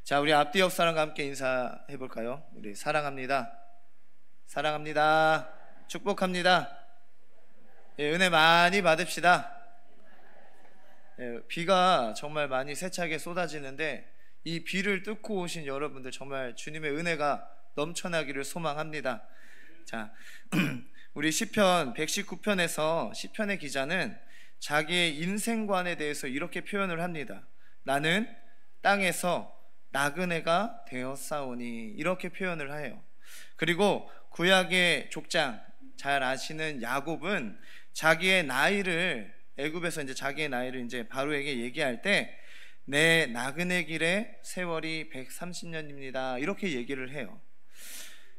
자, 우리 앞뒤 옆 사람과 함께 인사해 볼까요? 우리 사랑합니다. 사랑합니다. 축복합니다. 예, 은혜 많이 받읍시다. 예, 비가 정말 많이 세차게 쏟아지는데 이 비를 뚫고 오신 여러분들 정말 주님의 은혜가 넘쳐나기를 소망합니다. 자, 우리 시편 119편에서 시편의 기자는 자기의 인생관에 대해서 이렇게 표현을 합니다. 나는 땅에서 나그네가 되었사오니, 이렇게 표현을 해요. 그리고 구약의 족장 잘 아시는 야곱은 자기의 나이를, 애굽에서 이제 자기의 나이를 이제 바로에게 얘기할 때 내 나그네 길의 세월이 130년입니다 이렇게 얘기를 해요.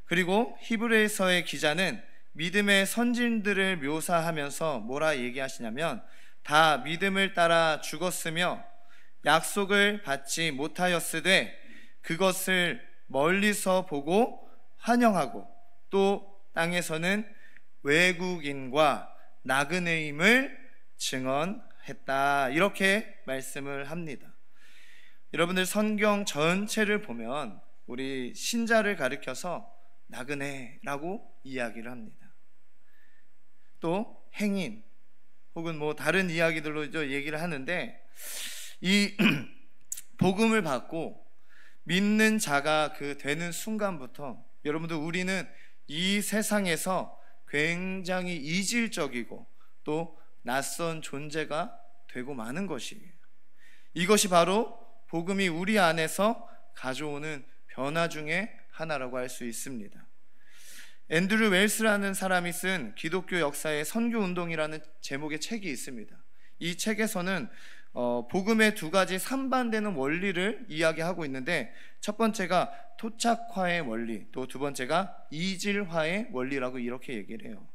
그리고 히브리서의 기자는 믿음의 선진들을 묘사하면서 뭐라 얘기하시냐면, 다 믿음을 따라 죽었으며 약속을 받지 못하였으되 그것을 멀리서 보고 환영하고 또 땅에서는 외국인과 나그네임을 증언했다, 이렇게 말씀을 합니다. 여러분들 성경 전체를 보면 우리 신자를 가리켜서 나그네라고 이야기를 합니다. 또 행인 혹은 뭐 다른 이야기들로 얘기를 하는데, 이 복음을 받고 믿는 자가 그 되는 순간부터 여러분들 우리는 이 세상에서 굉장히 이질적이고 또 낯선 존재가 되고 마는 것이에요. 이것이 바로 복음이 우리 안에서 가져오는 변화 중에 하나라고 할 수 있습니다. 앤드류 웰스라는 사람이 쓴 기독교 역사의 선교운동이라는 제목의 책이 있습니다. 이 책에서는 복음의 두 가지 상반되는 원리를 이야기하고 있는데, 첫 번째가 토착화의 원리, 또 두 번째가 이질화의 원리라고 이렇게 얘기를 해요.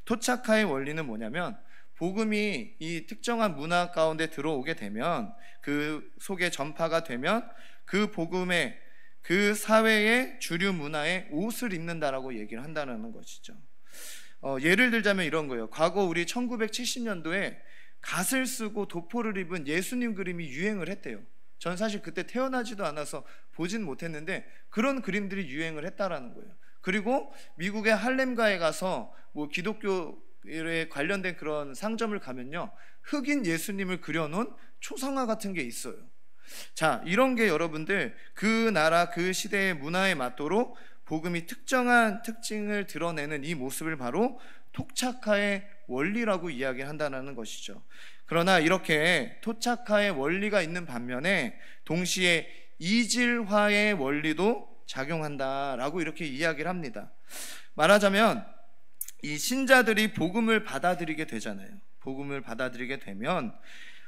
토착화의 원리는 뭐냐면, 복음이 이 특정한 문화 가운데 들어오게 되면, 그 속에 전파가 되면 그 복음의 그 사회의 주류 문화에 옷을 입는다라고 얘기를 한다는 것이죠. 예를 들자면 이런 거예요. 과거 우리 1970년도에 갓을 쓰고 도포를 입은 예수님 그림이 유행을 했대요. 전 사실 그때 태어나지도 않아서 보진 못했는데 그런 그림들이 유행을 했다라는 거예요. 그리고 미국의 할렘가에 가서 뭐 기독교에 관련된 그런 상점을 가면요, 흑인 예수님을 그려놓은 초상화 같은 게 있어요. 자, 이런 게 여러분들 그 나라 그 시대의 문화에 맞도록 복음이 특정한 특징을 드러내는 이 모습을 바로 토착화의 원리라고 이야기한다는 것이죠. 그러나 이렇게 토착화의 원리가 있는 반면에 동시에 이질화의 원리도 작용한다라고 이렇게 이야기를 합니다. 말하자면 이 신자들이 복음을 받아들이게 되잖아요. 복음을 받아들이게 되면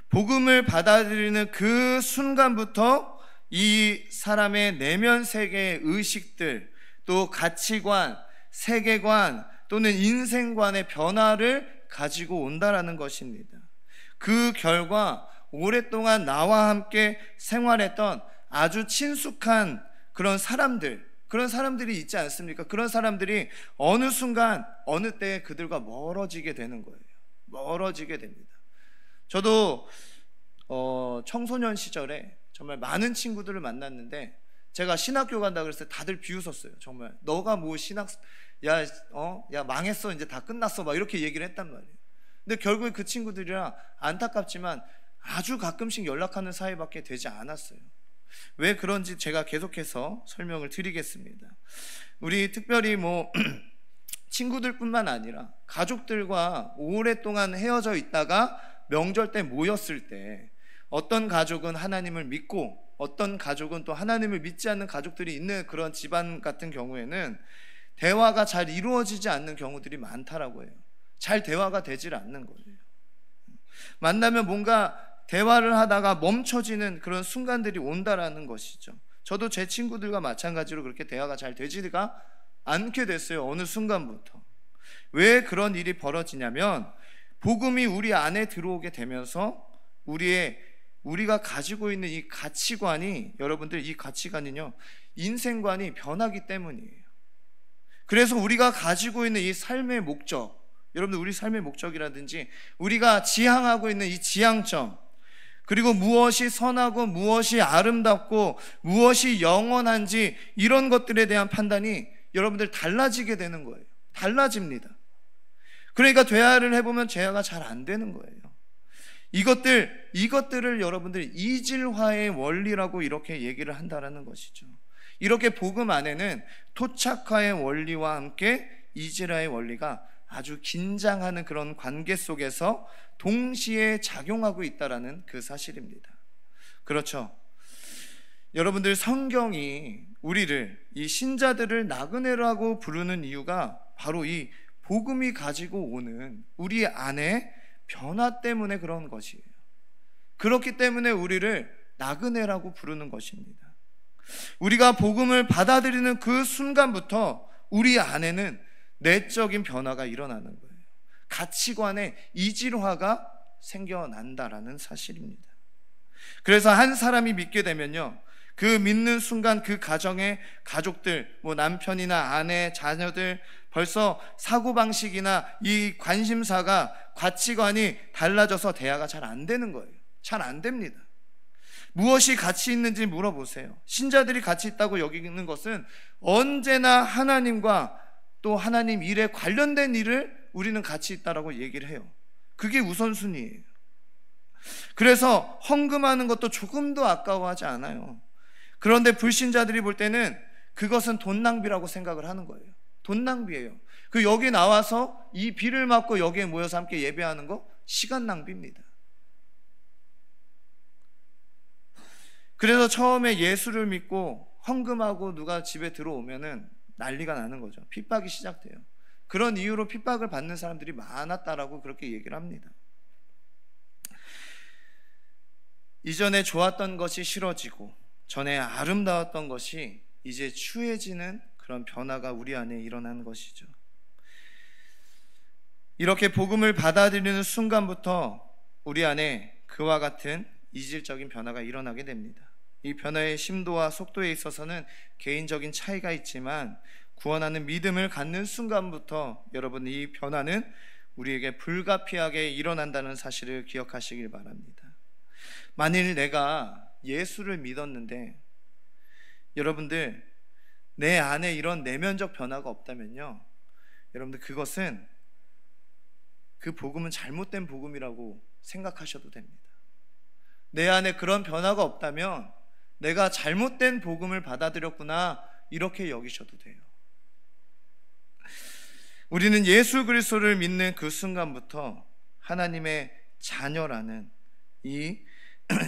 복음을 받아들이는 그 순간부터 이 사람의 내면 세계의 의식들, 또 가치관, 세계관 또는 인생관의 변화를 가지고 온다라는 것입니다. 그 결과 오랫동안 나와 함께 생활했던 아주 친숙한 그런 사람들이 있지 않습니까? 그런 사람들이 어느 순간 어느 때에 그들과 멀어지게 되는 거예요. 멀어지게 됩니다. 저도 청소년 시절에 정말 많은 친구들을 만났는데, 제가 신학교 간다 그랬을 때 다들 비웃었어요. 정말 너가 뭐 야 망했어, 이제 다 끝났어, 막 이렇게 얘기를 했단 말이에요. 근데 결국에 그 친구들이랑 안타깝지만 아주 가끔씩 연락하는 사이밖에 되지 않았어요. 왜 그런지 제가 계속해서 설명을 드리겠습니다. 우리 특별히 뭐 친구들뿐만 아니라 가족들과 오랫동안 헤어져 있다가 명절 때 모였을 때, 어떤 가족은 하나님을 믿고 어떤 가족은 또 하나님을 믿지 않는 가족들이 있는 그런 집안 같은 경우에는 대화가 잘 이루어지지 않는 경우들이 많다라고 해요. 잘 대화가 되질 않는 거예요. 만나면 뭔가 대화를 하다가 멈춰지는 그런 순간들이 온다라는 것이죠. 저도 제 친구들과 마찬가지로 그렇게 대화가 잘 되지가 않게 됐어요. 어느 순간부터. 왜 그런 일이 벌어지냐면, 복음이 우리 안에 들어오게 되면서 우리가 가지고 있는 이 가치관이, 여러분들 이 가치관은요, 인생관이 변하기 때문이에요. 그래서 우리가 가지고 있는 이 삶의 목적, 여러분들 우리 삶의 목적이라든지 우리가 지향하고 있는 이 지향점, 그리고 무엇이 선하고 무엇이 아름답고 무엇이 영원한지 이런 것들에 대한 판단이 여러분들 달라지게 되는 거예요. 달라집니다. 그러니까 대화를 해보면 대화가 잘 안 되는 거예요. 이것들을 여러분들 이질화의 원리라고 이렇게 얘기를 한다라는 것이죠. 이렇게 복음 안에는 토착화의 원리와 함께 이질화의 원리가 아주 긴장하는 그런 관계 속에서 동시에 작용하고 있다라는 그 사실입니다. 그렇죠. 여러분들, 성경이 우리를, 이 신자들을 나그네라고 부르는 이유가 바로 이 복음이 가지고 오는 우리 안에 변화 때문에 그런 것이에요. 그렇기 때문에 우리를 나그네라고 부르는 것입니다. 우리가 복음을 받아들이는 그 순간부터 우리 안에는 내적인 변화가 일어나는 거예요. 가치관의 이질화가 생겨난다라는 사실입니다. 그래서 한 사람이 믿게 되면요, 그 믿는 순간 그 가정의 가족들, 남편이나 아내, 자녀들, 벌써 사고방식이나 이 관심사가, 가치관이 달라져서 대화가 잘 안 되는 거예요. 잘 안 됩니다. 무엇이 가치 있는지 물어보세요. 신자들이 가치 있다고 여기는 것은 언제나 하나님과 또 하나님 일에 관련된 일을 우리는 가치 있다라고 얘기를 해요. 그게 우선순위예요. 그래서 헌금하는 것도 조금도 아까워하지 않아요. 그런데 불신자들이 볼 때는 그것은 돈 낭비라고 생각을 하는 거예요. 돈 낭비예요. 여기 나와서 이 비를 맞고 여기에 모여서 함께 예배하는 거 시간 낭비입니다. 그래서 처음에 예수를 믿고 헌금하고 누가 집에 들어오면은 난리가 나는 거죠. 핍박이 시작돼요. 그런 이유로 핍박을 받는 사람들이 많았다라고 그렇게 얘기를 합니다. 이전에 좋았던 것이 싫어지고 전에 아름다웠던 것이 이제 추해지는 그런 변화가 우리 안에 일어나는 것이죠. 이렇게 복음을 받아들이는 순간부터 우리 안에 그와 같은 이질적인 변화가 일어나게 됩니다. 이 변화의 심도와 속도에 있어서는 개인적인 차이가 있지만 구원하는 믿음을 갖는 순간부터 여러분, 이 변화는 우리에게 불가피하게 일어난다는 사실을 기억하시길 바랍니다. 만일 내가 예수를 믿었는데 여러분들 내 안에 이런 내면적 변화가 없다면요, 여러분들 그것은, 그 복음은 잘못된 복음이라고 생각하셔도 됩니다. 내 안에 그런 변화가 없다면 내가 잘못된 복음을 받아들였구나, 이렇게 여기셔도 돼요. 우리는 예수 그리스도를 믿는 그 순간부터 하나님의 자녀라는 이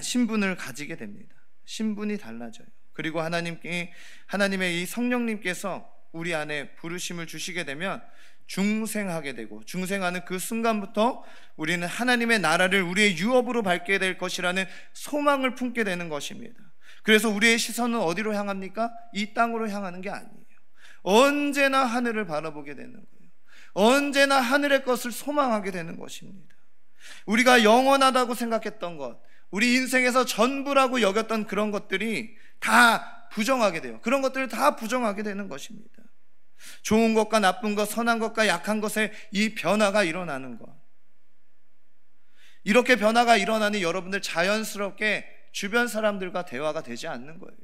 신분을 가지게 됩니다. 신분이 달라져요. 그리고 하나님의 이 성령님께서 우리 안에 부르심을 주시게 되면 중생하게 되고, 중생하는 그 순간부터 우리는 하나님의 나라를 우리의 유업으로 밟게 될 것이라는 소망을 품게 되는 것입니다. 그래서 우리의 시선은 어디로 향합니까? 이 땅으로 향하는 게 아니에요. 언제나 하늘을 바라보게 되는 거예요. 언제나 하늘의 것을 소망하게 되는 것입니다. 우리가 영원하다고 생각했던 것, 우리 인생에서 전부라고 여겼던 그런 것들이 다 부정하게 돼요. 그런 것들을 다 부정하게 되는 것입니다. 좋은 것과 나쁜 것, 선한 것과 약한 것의 이 변화가 일어나는 것, 이렇게 변화가 일어나니 여러분들 자연스럽게 주변 사람들과 대화가 되지 않는 거예요.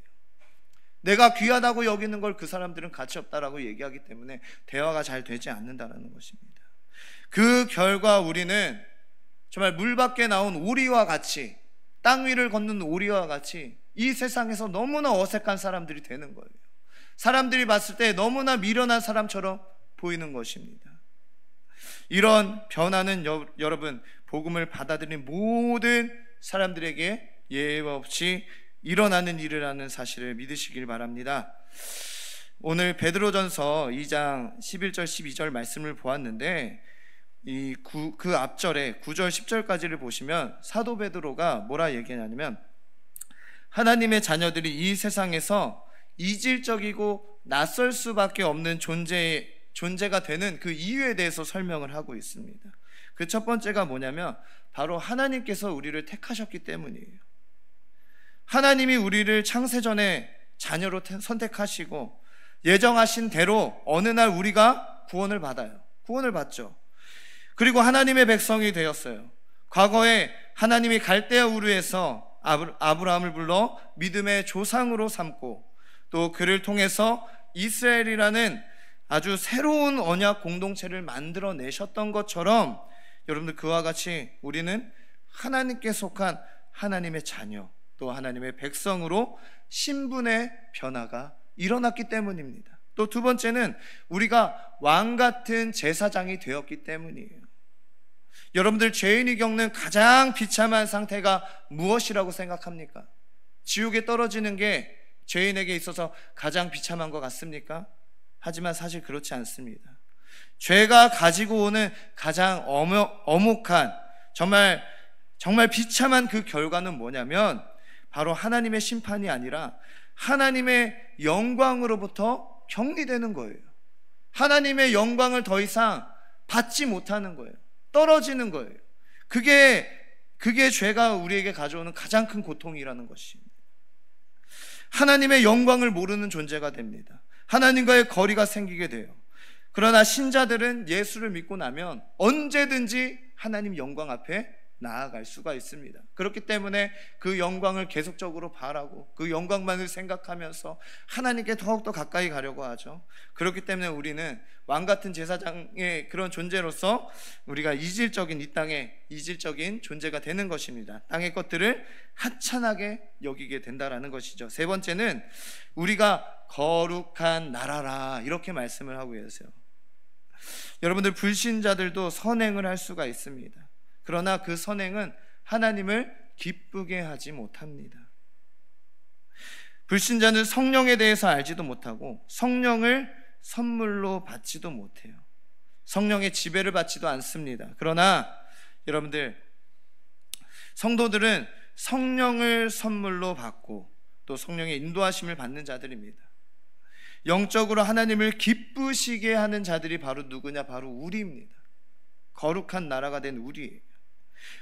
내가 귀하다고 여기는 걸 그 사람들은 가치 없다라고 얘기하기 때문에 대화가 잘 되지 않는다는 것입니다. 그 결과 우리는 정말 물 밖에 나온 오리와 같이, 땅 위를 걷는 오리와 같이 이 세상에서 너무나 어색한 사람들이 되는 거예요. 사람들이 봤을 때 너무나 미련한 사람처럼 보이는 것입니다. 이런 변화는 여러분, 복음을 받아들인 모든 사람들에게 예외 없이 일어나는 일이라는 사실을 믿으시길 바랍니다. 오늘 베드로전서 2장 11절 12절 말씀을 보았는데, 그 앞절에 9절 10절까지를 보시면 사도 베드로가 뭐라 얘기하냐면, 하나님의 자녀들이 이 세상에서 이질적이고 낯설 수밖에 없는 존재가 되는 그 이유에 대해서 설명을 하고 있습니다. 그 첫 번째가 뭐냐면 바로 하나님께서 우리를 택하셨기 때문이에요. 하나님이 우리를 창세전에 자녀로 선택하시고 예정하신 대로 어느 날 우리가 구원을 받아요. 구원을 받죠. 그리고 하나님의 백성이 되었어요. 과거에 하나님이 갈대아 우르에서 아브라함을 불러 믿음의 조상으로 삼고 또 그를 통해서 이스라엘이라는 아주 새로운 언약 공동체를 만들어내셨던 것처럼 여러분들 그와 같이 우리는 하나님께 속한 하나님의 자녀 또 하나님의 백성으로 신분의 변화가 일어났기 때문입니다. 또 두 번째는 우리가 왕같은 제사장이 되었기 때문이에요. 여러분들 죄인이 겪는 가장 비참한 상태가 무엇이라고 생각합니까? 지옥에 떨어지는 게 죄인에게 있어서 가장 비참한 것 같습니까? 하지만 사실 그렇지 않습니다. 죄가 가지고 오는 가장 엄혹한 정말 비참한 그 결과는 뭐냐면 바로 하나님의 심판이 아니라 하나님의 영광으로부터 격리되는 거예요. 하나님의 영광을 더 이상 받지 못하는 거예요. 떨어지는 거예요. 그게 죄가 우리에게 가져오는 가장 큰 고통이라는 것입니다. 하나님의 영광을 모르는 존재가 됩니다. 하나님과의 거리가 생기게 돼요. 그러나 신자들은 예수를 믿고 나면 언제든지 하나님 영광 앞에 나아갈 수가 있습니다. 그렇기 때문에 그 영광을 계속적으로 바라고 그 영광만을 생각하면서 하나님께 더욱더 가까이 가려고 하죠. 그렇기 때문에 우리는 왕같은 제사장의 그런 존재로서 우리가 이 땅에 이질적인 존재가 되는 것입니다. 땅의 것들을 하찮게 여기게 된다라는 것이죠. 세 번째는 우리가 거룩한 나라라 이렇게 말씀을 하고 계세요. 여러분들 불신자들도 선행을 할 수가 있습니다. 그러나 그 선행은 하나님을 기쁘게 하지 못합니다. 불신자는 성령에 대해서 알지도 못하고 성령을 선물로 받지도 못해요. 성령의 지배를 받지도 않습니다. 그러나 여러분들 성도들은 성령을 선물로 받고 또 성령의 인도하심을 받는 자들입니다. 영적으로 하나님을 기쁘시게 하는 자들이 바로 누구냐? 바로 우리입니다. 거룩한 나라가 된 우리예요.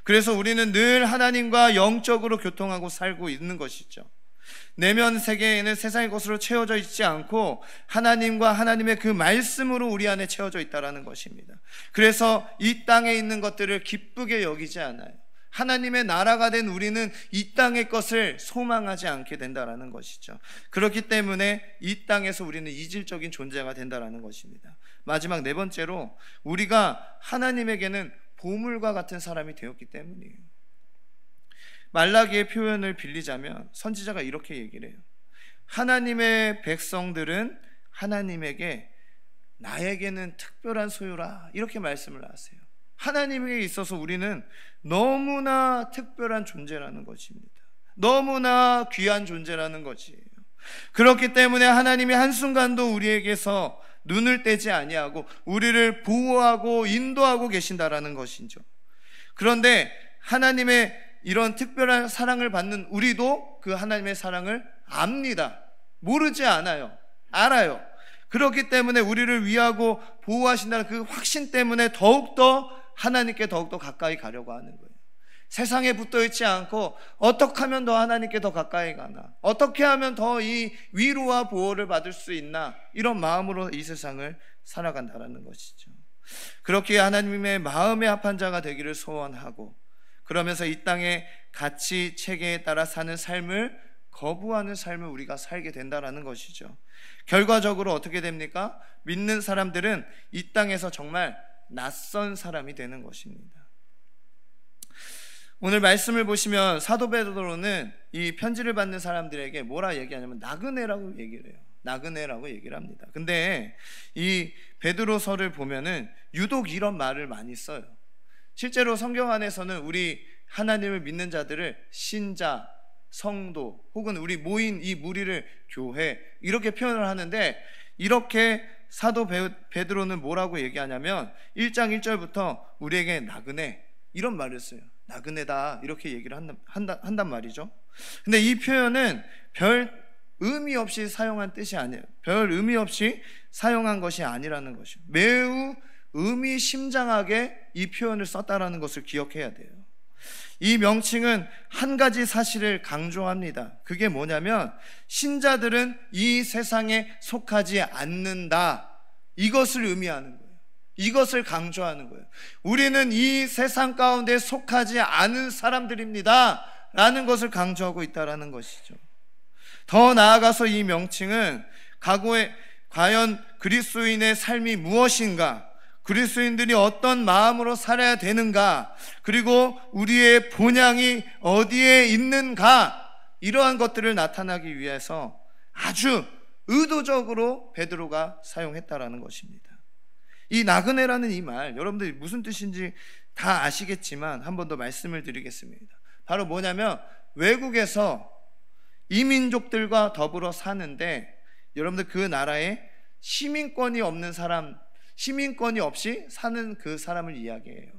그래서 우리는 늘 하나님과 영적으로 교통하고 살고 있는 것이죠. 내면 세계에는 세상의 것으로 채워져 있지 않고 하나님과 하나님의 그 말씀으로 우리 안에 채워져 있다는 것입니다. 그래서 이 땅에 있는 것들을 기쁘게 여기지 않아요. 하나님의 나라가 된 우리는 이 땅의 것을 소망하지 않게 된다는 것이죠. 그렇기 때문에 이 땅에서 우리는 이질적인 존재가 된다는 것입니다. 마지막 네 번째로 우리가 하나님에게는 보물과 같은 사람이 되었기 때문이에요. 말라기의 표현을 빌리자면 선지자가 이렇게 얘기를 해요. 하나님의 백성들은 하나님에게 나에게는 특별한 소유라 이렇게 말씀을 하세요. 하나님에게 있어서 우리는 너무나 특별한 존재라는 것입니다. 너무나 귀한 존재라는 것이에요. 그렇기 때문에 하나님이 한순간도 우리에게서 눈을 떼지 아니하고 우리를 보호하고 인도하고 계신다라는 것이죠. 그런데 하나님의 이런 특별한 사랑을 받는 우리도 그 하나님의 사랑을 압니다. 모르지 않아요. 알아요. 그렇기 때문에 우리를 위하고 보호하신다는 그 확신 때문에 더욱더 하나님께 더욱더 가까이 가려고 하는 거예요. 세상에 붙어 있지 않고 어떻게 하면 더 하나님께 더 가까이 가나, 어떻게 하면 더 이 위로와 보호를 받을 수 있나, 이런 마음으로 이 세상을 살아간다는 것이죠. 그렇게 하나님의 마음에 합한 자가 되기를 소원하고, 그러면서 이 땅의 가치 체계에 따라 사는 삶을 거부하는 삶을 우리가 살게 된다는 것이죠. 결과적으로 어떻게 됩니까? 믿는 사람들은 이 땅에서 정말 낯선 사람이 되는 것입니다. 오늘 말씀을 보시면 사도 베드로는 이 편지를 받는 사람들에게 뭐라 얘기하냐면 나그네라고 얘기를 해요. 나그네라고 얘기를 합니다. 근데 이 베드로서를 보면은 유독 이런 말을 많이 써요. 실제로 성경 안에서는 우리 하나님을 믿는 자들을 신자, 성도 혹은 우리 모인 이 무리를 교회 이렇게 표현을 하는데, 이렇게 사도 베드로는 뭐라고 얘기하냐면 1장 1절부터 우리에게 나그네 이런 말을 써요. 나그네다 이렇게 얘기를 한단 말이죠. 근데 이 표현은 별 의미 없이 사용한 뜻이 아니에요. 별 의미 없이 사용한 것이 아니라는 것이에요. 매우 의미심장하게 이 표현을 썼다라는 것을 기억해야 돼요. 이 명칭은 한 가지 사실을 강조합니다. 그게 뭐냐면 신자들은 이 세상에 속하지 않는다, 이것을 의미하는 거예요. 이것을 강조하는 거예요. 우리는 이 세상 가운데 속하지 않은 사람들입니다 라는 것을 강조하고 있다는 것이죠. 더 나아가서 이 명칭은 과연 그리스도인의 삶이 무엇인가, 그리스도인들이 어떤 마음으로 살아야 되는가, 그리고 우리의 본향이 어디에 있는가, 이러한 것들을 나타나기 위해서 아주 의도적으로 베드로가 사용했다라는 것입니다. 이 나그네라는 이 말, 여러분들이 무슨 뜻인지 다 아시겠지만 한 번 더 말씀을 드리겠습니다. 바로 뭐냐면, 외국에서 이민족들과 더불어 사는데 여러분들 그 나라에 시민권이 없는 사람, 시민권이 없이 사는 그 사람을 이야기해요.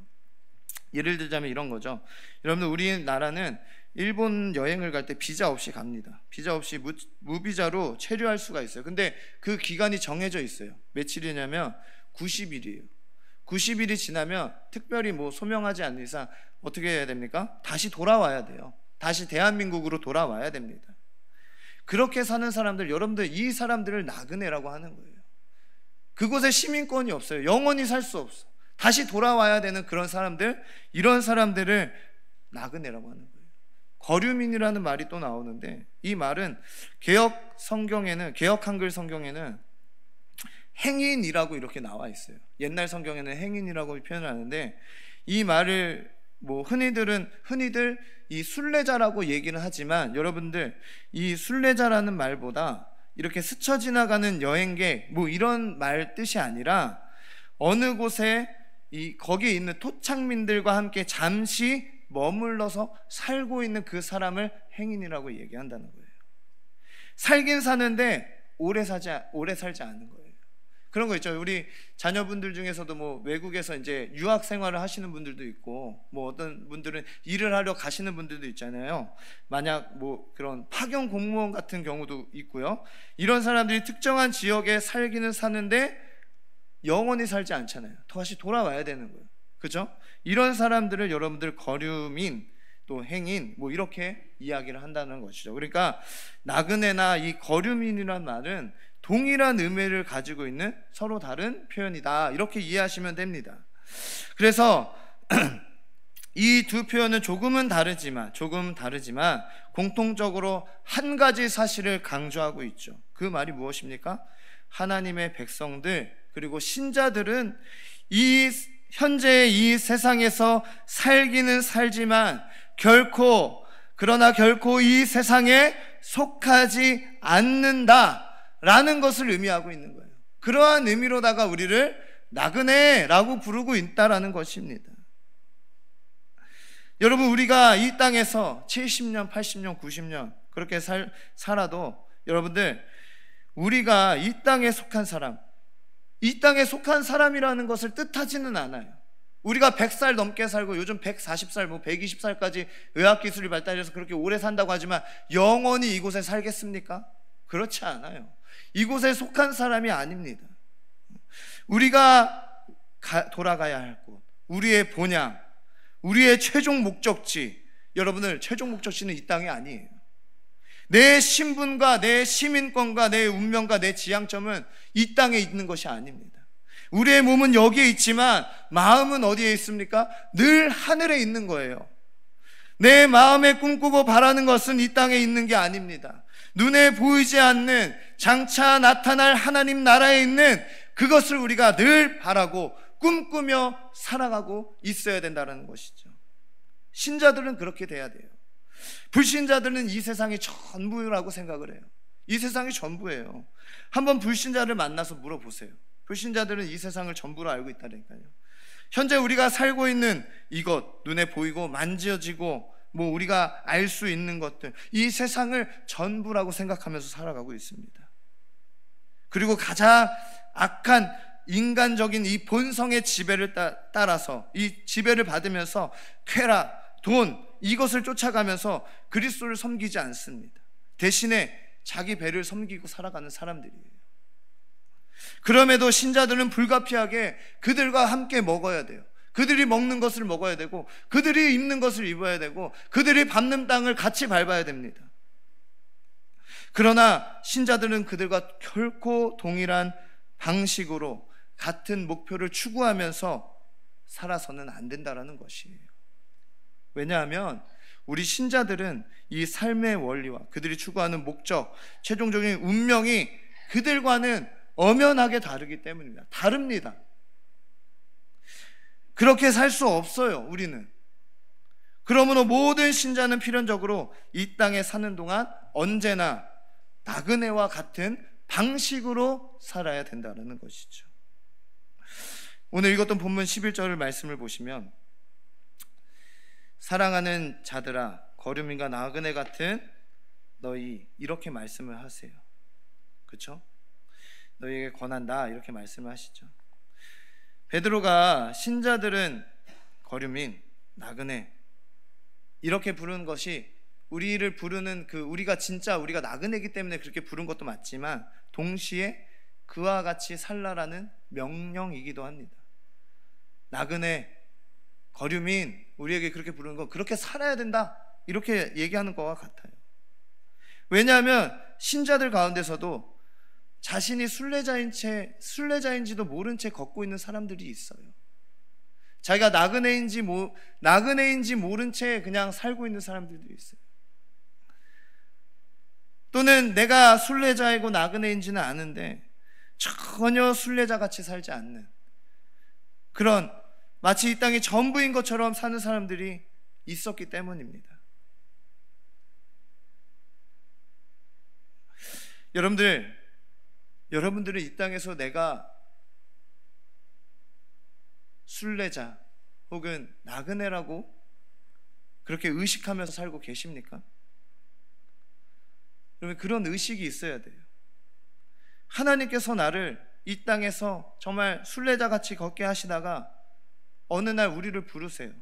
예를 들자면 이런 거죠. 여러분들, 우리나라는 일본 여행을 갈 때 비자 없이 갑니다. 비자 없이 무비자로 체류할 수가 있어요. 근데 그 기간이 정해져 있어요. 며칠이냐면 90일이에요. 90일이 지나면 특별히 소명하지 않는 이상 어떻게 해야 됩니까? 다시 돌아와야 돼요. 다시 대한민국으로 돌아와야 됩니다. 그렇게 사는 사람들, 여러분들, 이 사람들을 나그네라고 하는 거예요. 그곳에 시민권이 없어요. 영원히 살 수 없어. 다시 돌아와야 되는 그런 사람들, 이런 사람들을 나그네라고 하는 거예요. 거류민이라는 말이 또 나오는데, 이 말은 개역 한글 성경에는 행인이라고 이렇게 나와 있어요. 옛날 성경에는 행인이라고 표현을 하는데, 이 말을 흔히들 이 순례자라고 얘기는 하지만, 여러분들, 이 순례자라는 말보다 이렇게 스쳐 지나가는 여행객 이런 말 뜻이 아니라, 어느 곳에 거기에 있는 토착민들과 함께 잠시 머물러서 살고 있는 그 사람을 행인이라고 얘기한다는 거예요. 살긴 사는데 오래 살지 않는 거예요. 그런 거 있죠. 우리 자녀분들 중에서도 외국에서 이제 유학 생활을 하시는 분들도 있고, 어떤 분들은 일을 하러 가시는 분들도 있잖아요. 만약 그런 파견 공무원 같은 경우도 있고요. 이런 사람들이 특정한 지역에 살기는 사는데 영원히 살지 않잖아요. 다시 돌아와야 되는 거예요. 그죠? 이런 사람들을 여러분들 거류민, 또 행인 이렇게 이야기를 한다는 것이죠. 그러니까 나그네나 이 거류민이란 말은 동일한 의미를 가지고 있는 서로 다른 표현이다, 이렇게 이해하시면 됩니다. 그래서 이 두 표현은 조금 다르지만 공통적으로 한 가지 사실을 강조하고 있죠. 그 말이 무엇입니까? 하나님의 백성들, 그리고 신자들은 현재 이 세상에서 살기는 살지만 그러나 결코 이 세상에 속하지 않는다라는 것을 의미하고 있는 거예요. 그러한 의미로다가 우리를 나그네라고 부르고 있다라는 것입니다. 여러분, 우리가 이 땅에서 70년, 80년, 90년 그렇게 살아도, 여러분들, 우리가 이 땅에 속한 사람이라는 것을 뜻하지는 않아요. 우리가 100살 넘게 살고, 요즘 140살, 120살까지 의학기술이 발달해서 그렇게 오래 산다고 하지만 영원히 이곳에 살겠습니까? 그렇지 않아요. 이곳에 속한 사람이 아닙니다. 우리가 돌아가야 할 곳, 우리의 본향, 우리의 최종 목적지, 여러분들, 최종 목적지는 이 땅이 아니에요. 내 신분과 내 시민권과 내 운명과 내 지향점은 이 땅에 있는 것이 아닙니다. 우리의 몸은 여기에 있지만 마음은 어디에 있습니까? 늘 하늘에 있는 거예요. 내 마음에 꿈꾸고 바라는 것은 이 땅에 있는 게 아닙니다. 눈에 보이지 않는 장차 나타날 하나님 나라에 있는 그것을 우리가 늘 바라고 꿈꾸며 살아가고 있어야 된다는 것이죠. 신자들은 그렇게 돼야 돼요. 불신자들은 이 세상이 전부라고 생각을 해요. 이 세상이 전부예요. 한번 불신자를 만나서 물어보세요. 불신자들은 이 세상을 전부로 알고 있다니까요. 현재 우리가 살고 있는 이것, 눈에 보이고 만져지고 우리가 알 수 있는 것들, 이 세상을 전부라고 생각하면서 살아가고 있습니다. 그리고 가장 악한 인간적인 이 본성의 지배를 따라서, 이 지배를 받으면서 쾌락, 돈, 이것을 쫓아가면서 그리스도를 섬기지 않습니다. 대신에 자기 배를 섬기고 살아가는 사람들이에요. 그럼에도 신자들은 불가피하게 그들과 함께 먹어야 돼요. 그들이 먹는 것을 먹어야 되고, 그들이 입는 것을 입어야 되고, 그들이 밟는 땅을 같이 밟아야 됩니다. 그러나 신자들은 그들과 결코 동일한 방식으로 같은 목표를 추구하면서 살아서는 안 된다라는 것이에요. 왜냐하면 우리 신자들은 이 삶의 원리와 그들이 추구하는 목적, 최종적인 운명이 그들과는 엄연하게 다르기 때문입니다. 다릅니다. 그렇게 살 수 없어요, 우리는. 그러므로 모든 신자는 필연적으로 이 땅에 사는 동안 언제나 나그네와 같은 방식으로 살아야 된다는 것이죠. 오늘 읽었던 본문 11절 말씀을 보시면, 사랑하는 자들아 거류민과 나그네 같은 너희, 이렇게 말씀을 하세요. 그렇죠? 너희에게 권한다, 이렇게 말씀을 하시죠. 베드로가 신자들은 거류민, 나그네 이렇게 부르는 것이 우리를 부르는 우리가 나그네이기 때문에 그렇게 부른 것도 맞지만, 동시에 그와 같이 살라라는 명령이기도 합니다. 나그네, 거류민, 우리에게 그렇게 부르는 거, 그렇게 살아야 된다, 이렇게 얘기하는 것과 같아요. 왜냐하면 신자들 가운데서도 자신이 순례자인지도 모른 채 걷고 있는 사람들이 있어요. 자기가 나그네인지 모른 채 그냥 살고 있는 사람들도 있어요. 또는 내가 순례자이고 나그네인지는 아는데 전혀 순례자같이 살지 않는, 그런 마치 이 땅이 전부인 것처럼 사는 사람들이 있었기 때문입니다. 여러분들은 이 땅에서 내가 순례자 혹은 나그네라고 그렇게 의식하면서 살고 계십니까? 여러분, 그런 의식이 있어야 돼요. 하나님께서 나를 이 땅에서 정말 순례자같이 걷게 하시다가 어느 날 우리를 부르세요.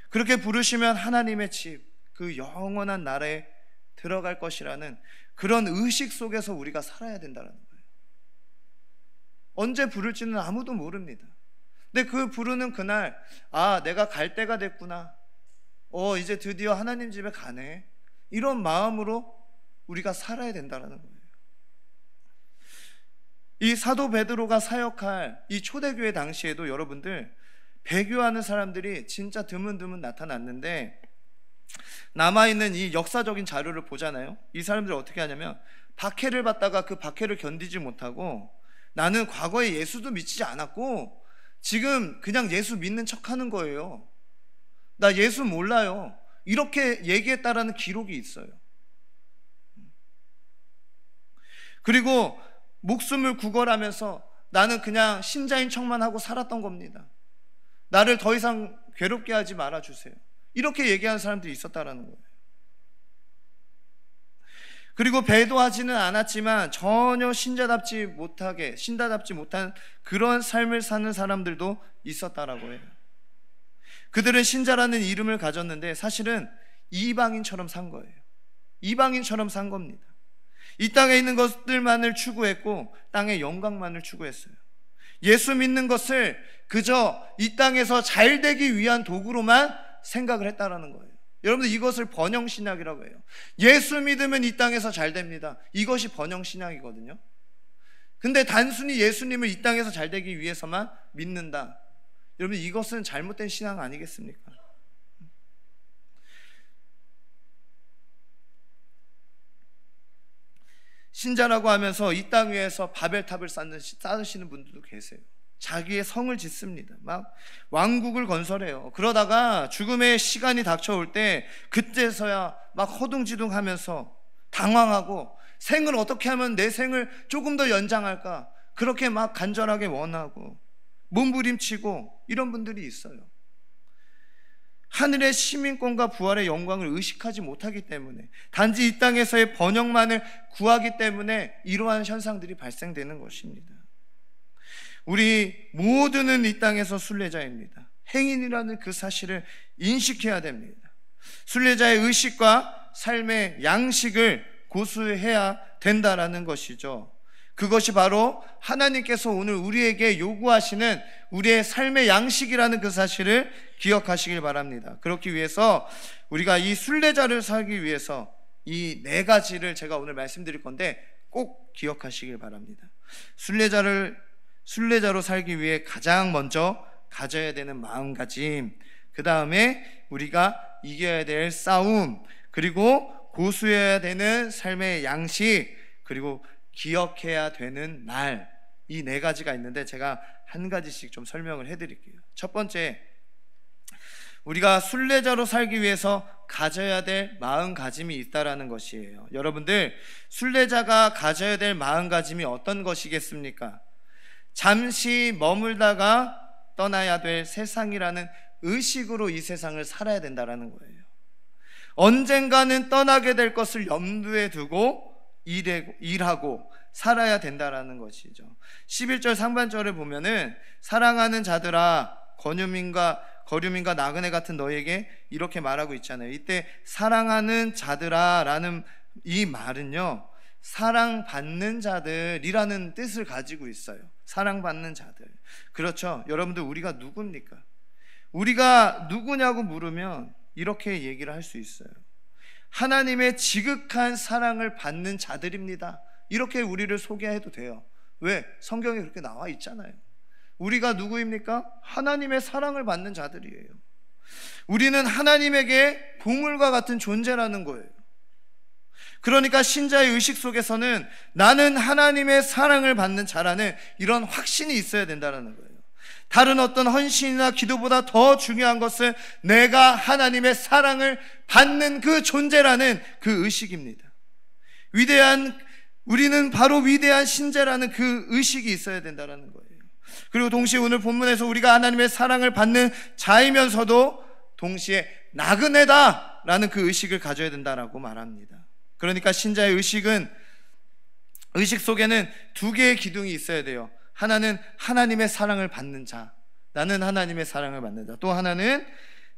그렇게 부르시면 하나님의 집, 그 영원한 나라에 들어갈 것이라는 그런 의식 속에서 우리가 살아야 된다는 거예요. 언제 부를지는 아무도 모릅니다. 근데 그 부르는 그날, 내가 갈 때가 됐구나, 이제 드디어 하나님 집에 가네, 이런 마음으로 우리가 살아야 된다는 거예요. 이 사도 베드로가 사역할 이 초대교회 당시에도 여러분들, 배교하는 사람들이 진짜 드문드문 나타났는데, 남아있는 이 역사적인 자료를 보잖아요. 이 사람들이 어떻게 하냐면, 박해를 받다가 그 박해를 견디지 못하고, 나는 과거에 예수도 믿지 않았고 지금 그냥 예수 믿는 척하는 거예요. 나 예수 몰라요, 이렇게 얘기했다라는 기록이 있어요. 그리고 목숨을 구걸하면서 나는 그냥 신자인 척만 하고 살았던 겁니다, 나를 더 이상 괴롭게 하지 말아주세요, 이렇게 얘기하는 사람들이 있었다라는 거예요. 그리고 배도하지는 않았지만 전혀 신자답지 못한 그런 삶을 사는 사람들도 있었다라고 해요. 그들은 신자라는 이름을 가졌는데 사실은 이방인처럼 산 거예요. 이방인처럼 산 겁니다. 이 땅에 있는 것들만을 추구했고 땅의 영광만을 추구했어요. 예수 믿는 것을 그저 이 땅에서 잘 되기 위한 도구로만 생각을 했다라는 거예요. 여러분들, 이것을 번영신학이라고 해요. 예수 믿으면 이 땅에서 잘 됩니다, 이것이 번영신학이거든요. 근데 단순히 예수님을 이 땅에서 잘 되기 위해서만 믿는다, 여러분, 이것은 잘못된 신앙 아니겠습니까? 신자라고 하면서 이 땅 위에서 바벨탑을 쌓으시는 분들도 계세요. 자기의 성을 짓습니다. 막 왕국을 건설해요. 그러다가 죽음의 시간이 닥쳐올 때 그때서야 막 허둥지둥하면서 당황하고, 생을 어떻게 하면 내 생을 조금 더 연장할까, 그렇게 막 간절하게 원하고 몸부림치고 이런 분들이 있어요. 하늘의 시민권과 부활의 영광을 의식하지 못하기 때문에, 단지 이 땅에서의 번영만을 구하기 때문에 이러한 현상들이 발생되는 것입니다. 우리 모두는 이 땅에서 순례자입니다. 행인이라는 그 사실을 인식해야 됩니다. 순례자의 의식과 삶의 양식을 고수해야 된다라는 것이죠. 그것이 바로 하나님께서 오늘 우리에게 요구하시는 우리의 삶의 양식이라는 그 사실을 기억하시길 바랍니다. 그렇기 위해서 우리가 이 순례자를 살기 위해서 이 4가지를 제가 오늘 말씀드릴 건데 꼭 기억하시길 바랍니다. 순례자로 살기 위해 가장 먼저 가져야 되는 마음가짐, 그 다음에 우리가 이겨야 될 싸움, 그리고 고수해야 되는 삶의 양식, 그리고 기억해야 되는 날, 이 네 가지가 있는데 제가 한 가지씩 좀 설명을 해드릴게요. 첫 번째, 우리가 순례자로 살기 위해서 가져야 될 마음가짐이 있다라는 것이에요. 여러분들, 순례자가 가져야 될 마음가짐이 어떤 것이겠습니까? 잠시 머물다가 떠나야 될 세상이라는 의식으로 이 세상을 살아야 된다라는 거예요. 언젠가는 떠나게 될 것을 염두에 두고 일하고 살아야 된다라는 것이죠. 11절 상반절을 보면은 사랑하는 자들아 거류민과 나그네 같은 너에게 이렇게 말하고 있잖아요. 이때 사랑하는 자들아 라는 이 말은요, 사랑받는 자들이라는 뜻을 가지고 있어요. 사랑받는 자들. 그렇죠. 여러분들, 우리가 누굽니까? 우리가 누구냐고 물으면 이렇게 얘기를 할 수 있어요. 하나님의 지극한 사랑을 받는 자들입니다. 이렇게 우리를 소개해도 돼요. 왜? 성경에 그렇게 나와 있잖아요. 우리가 누구입니까? 하나님의 사랑을 받는 자들이에요. 우리는 하나님에게 보물과 같은 존재라는 거예요. 그러니까 신자의 의식 속에서는 나는 하나님의 사랑을 받는 자라는 이런 확신이 있어야 된다는 거예요. 다른 어떤 헌신이나 기도보다 더 중요한 것은 내가 하나님의 사랑을 받는 그 존재라는 그 의식입니다. 우리는 바로 위대한 신자라는 그 의식이 있어야 된다는 거예요. 그리고 동시에 오늘 본문에서 우리가 하나님의 사랑을 받는 자이면서도 동시에 나그네다라는 그 의식을 가져야 된다라고 말합니다. 그러니까 신자의 의식 속에는 두 개의 기둥이 있어야 돼요. 하나는 하나님의 사랑을 받는 자, 나는 하나님의 사랑을 받는 자. 또 하나는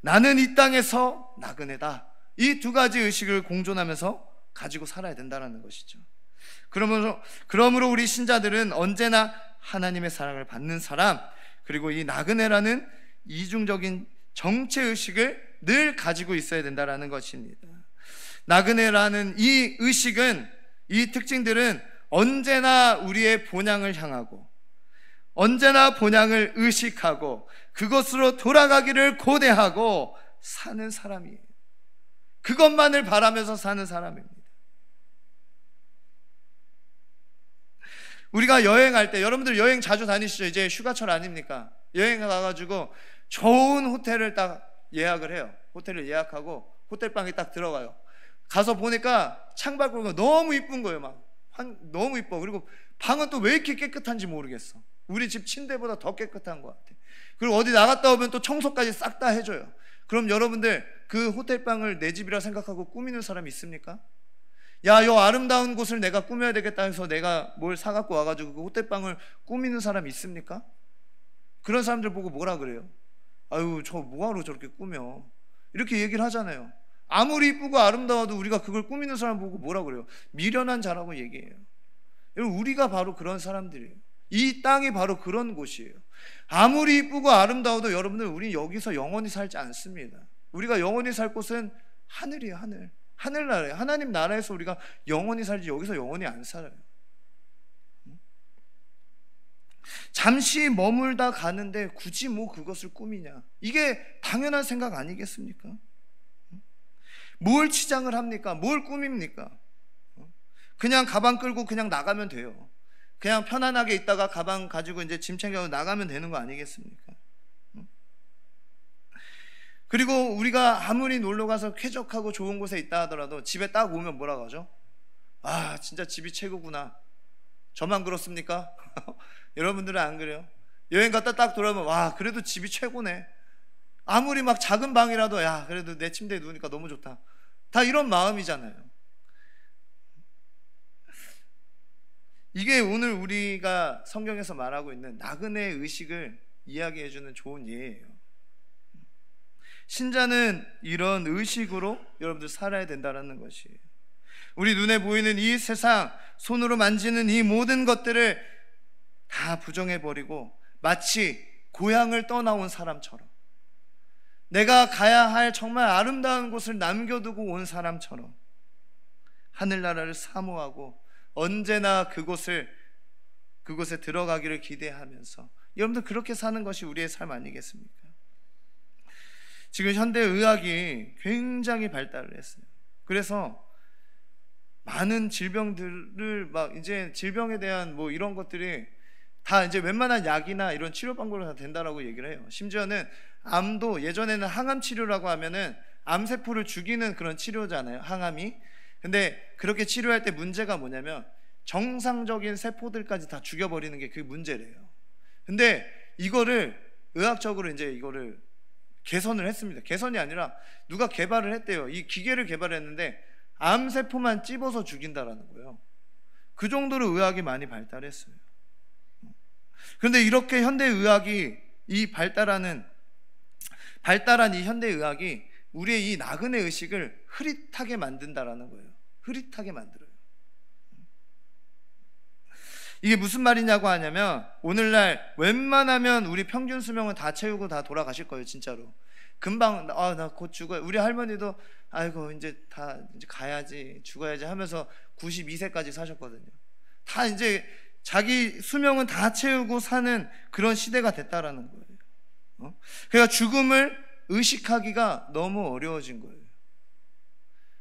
나는 이 땅에서 나그네다. 이 두 가지 의식을 공존하면서 가지고 살아야 된다는 것이죠. 그러므로 우리 신자들은 언제나 하나님의 사랑을 받는 사람, 그리고 이 나그네라는 이중적인 정체의식을 늘 가지고 있어야 된다는 것입니다. 나그네라는 이 의식은, 이 특징들은 언제나 우리의 본향을 향하고 언제나 본향을 의식하고 그것으로 돌아가기를 고대하고 사는 사람이에요. 그것만을 바라면서 사는 사람입니다. 우리가 여행할 때, 여러분들 여행 자주 다니시죠? 이제 휴가철 아닙니까? 여행 가가지고 좋은 호텔을 딱 예약을 해요. 호텔을 예약하고 호텔방에 딱 들어가요. 가서 보니까 창밖으로 너무 이쁜 거예요. 너무 이뻐. 그리고 방은 또 왜 이렇게 깨끗한지 모르겠어. 우리 집 침대보다 더 깨끗한 것 같아. 그리고 어디 나갔다 오면 또 청소까지 싹 다 해줘요. 그럼 여러분들, 그 호텔방을 내 집이라 생각하고 꾸미는 사람이 있습니까? 야, 요 아름다운 곳을 내가 꾸며야 되겠다 해서 내가 뭘 사갖고 와가지고 그 호텔방을 꾸미는 사람이 있습니까? 그런 사람들 보고 뭐라 그래요? 아유, 저 뭐하러 저렇게 꾸며? 이렇게 얘기를 하잖아요. 아무리 이쁘고 아름다워도 우리가 그걸 꾸미는 사람 보고 뭐라 그래요? 미련한 자라고 얘기해요. 여러분, 우리가 바로 그런 사람들이에요. 이 땅이 바로 그런 곳이에요. 아무리 이쁘고 아름다워도 여러분들, 우리 여기서 영원히 살지 않습니다. 우리가 영원히 살 곳은 하늘이에요. 하늘나라예요. 하나님 나라에서 우리가 영원히 살지 여기서 영원히 안 살아요. 잠시 머물다 가는데 굳이 뭐 그것을 꾸미냐? 이게 당연한 생각 아니겠습니까? 뭘 치장을 합니까? 뭘 꾸밉니까? 그냥 가방 끌고 그냥 나가면 돼요. 그냥 편안하게 있다가 가방 가지고 이제 짐 챙겨서 나가면 되는 거 아니겠습니까? 그리고 우리가 아무리 놀러 가서 쾌적하고 좋은 곳에 있다 하더라도 집에 딱 오면 뭐라고 하죠? 아, 진짜 집이 최고구나. 저만 그렇습니까? 여러분들은 안 그래요? 여행 갔다 딱 돌아오면 와, 그래도 집이 최고네. 아무리 막 작은 방이라도 야, 그래도 내 침대에 누우니까 너무 좋다. 다 이런 마음이잖아요. 이게 오늘 우리가 성경에서 말하고 있는 나그네의 의식을 이야기해주는 좋은 예예요. 신자는 이런 의식으로 여러분들 살아야 된다는 것이에요. 우리 눈에 보이는 이 세상, 손으로 만지는 이 모든 것들을 다 부정해버리고 마치 고향을 떠나온 사람처럼, 내가 가야 할 정말 아름다운 곳을 남겨두고 온 사람처럼 하늘나라를 사모하고 언제나 그곳을 그곳에 들어가기를 기대하면서, 여러분들 그렇게 사는 것이 우리의 삶 아니겠습니까? 지금 현대의학이 굉장히 발달을 했어요. 그래서 많은 질병들을 이제 질병에 대한 이런 것들이 다 이제 웬만한 약이나 이런 치료 방법으로 다 된다라고 얘기를 해요. 심지어는 암도 예전에는 항암 치료라고 하면은 암세포를 죽이는 그런 치료잖아요, 항암이. 근데 그렇게 치료할 때 문제가 뭐냐면 정상적인 세포들까지 다 죽여버리는 게 그게 문제래요. 근데 이거를 의학적으로 이제 이거를 개선을 했습니다. 개선이 아니라 누가 개발을 했대요. 이 기계를 개발했는데 암세포만 찝어서 죽인다라는 거예요. 그 정도로 의학이 많이 발달했어요. 그런데 이렇게 현대의학이 발달한 이 현대의학이 우리의 이 나그네 의식을 흐릿하게 만든다라는 거예요. 흐릿하게 만들어요. 이게 무슨 말이냐고 하냐면, 오늘날 웬만하면 우리 평균 수명은 다 채우고 다 돌아가실 거예요, 진짜로. 금방 나 곧 죽어요. 우리 할머니도 아이고 이제 가야지, 죽어야지 하면서 92세까지 사셨거든요. 다 이제 자기 수명은 다 채우고 사는 그런 시대가 됐다라는 거예요. 그러니까 죽음을 의식하기가 너무 어려워진 거예요.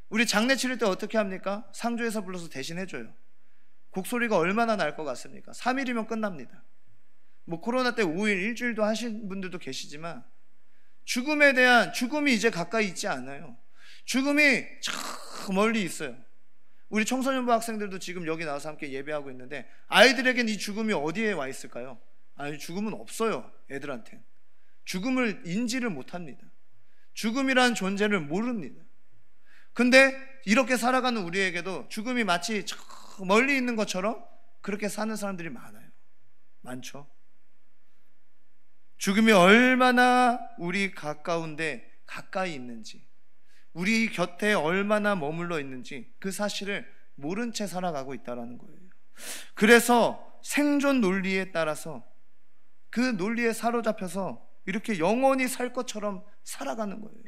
우리 장례 치를 때 어떻게 합니까? 상조에서 불러서 대신 해줘요. 곡소리가 얼마나 날 것 같습니까? 3일이면 끝납니다. 코로나 때 5일, 일주일도 하신 분들도 계시지만 죽음이 이제 가까이 있지 않아요. 죽음이 저 멀리 있어요. 우리 청소년부 학생들도 지금 여기 나와서 함께 예배하고 있는데, 아이들에겐 이 죽음이 어디에 와 있을까요? 아니, 죽음은 없어요. 애들한테는 죽음을 인지를 못합니다. 죽음이라는 존재를 모릅니다. 근데 이렇게 살아가는 우리에게도 죽음이 마치 저 멀리 있는 것처럼 그렇게 사는 사람들이 많죠. 죽음이 얼마나 우리 가까이 있는지, 우리 곁에 얼마나 머물러 있는지 그 사실을 모른 채 살아가고 있다는 거예요. 그래서 생존 논리에 따라서 그 논리에 사로잡혀서 이렇게 영원히 살 것처럼 살아가는 거예요.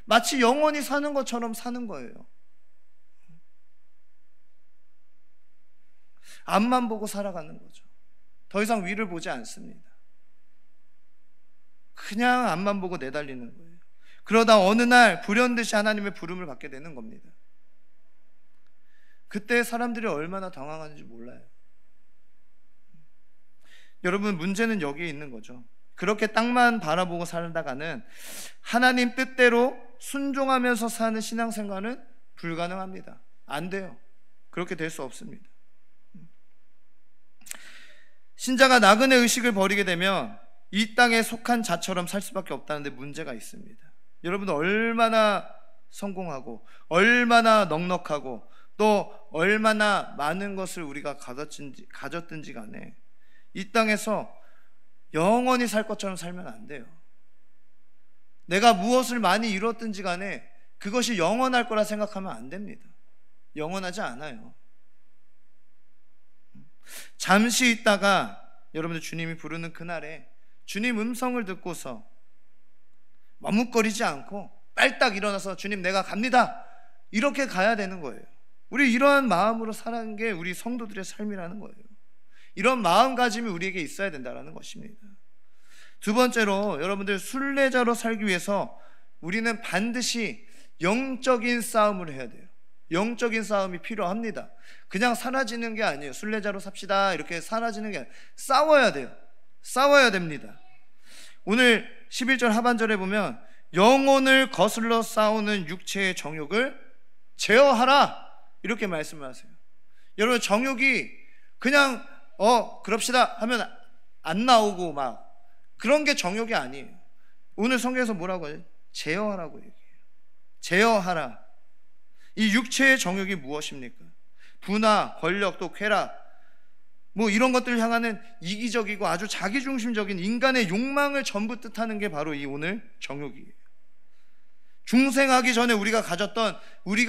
마치 영원히 사는 것처럼 사는 거예요. 앞만 보고 살아가는 거죠. 더 이상 위를 보지 않습니다. 그냥 앞만 보고 내달리는 거예요. 그러다 어느 날 불현듯이 하나님의 부름을 받게 되는 겁니다. 그때 사람들이 얼마나 당황하는지 몰라요. 여러분, 문제는 여기에 있는 거죠. 그렇게 땅만 바라보고 살다가는 하나님 뜻대로 순종하면서 사는 신앙생활은 불가능합니다. 안 돼요. 그렇게 될 수 없습니다. 신자가 나그네 의식을 버리게 되면 이 땅에 속한 자처럼 살 수밖에 없다는데 문제가 있습니다. 여러분들 얼마나 성공하고 얼마나 넉넉하고 또 얼마나 많은 것을 우리가 가졌든지 간에 이 땅에서 영원히 살 것처럼 살면 안 돼요. 내가 무엇을 많이 이뤘든지 간에 그것이 영원할 거라 생각하면 안 됩니다. 영원하지 않아요. 잠시 있다가 여러분들 주님이 부르는 그날에 주님 음성을 듣고서 머뭇거리지 않고 빨딱 일어나서 주님 내가 갑니다, 이렇게 가야 되는 거예요. 우리 이러한 마음으로 살아가는 게 우리 성도들의 삶이라는 거예요. 이런 마음가짐이 우리에게 있어야 된다는 것입니다. 두 번째로, 여러분들 순례자로 살기 위해서 우리는 반드시 영적인 싸움을 해야 돼요. 영적인 싸움이 필요합니다. 그냥 사라지는 게 아니에요. 순례자로 삽시다 이렇게 사라지는 게 아니에요. 싸워야 돼요. 싸워야 됩니다. 오늘 11절 하반절에 보면 영혼을 거슬러 싸우는 육체의 정욕을 제어하라 이렇게 말씀을 하세요. 여러분, 정욕이 그냥 그럽시다 하면 안 나오고 막 그런 게 정욕이 아니에요. 오늘 성경에서 뭐라고 해요? 제어하라고 얘기해요. 제어하라. 이 육체의 정욕이 무엇입니까? 부나 권력 또 쾌락 이런 것들을 향하는 이기적이고 아주 자기중심적인 인간의 욕망을 전부 뜻하는 게 바로 이 오늘 정욕이에요. 중생하기 전에 우리가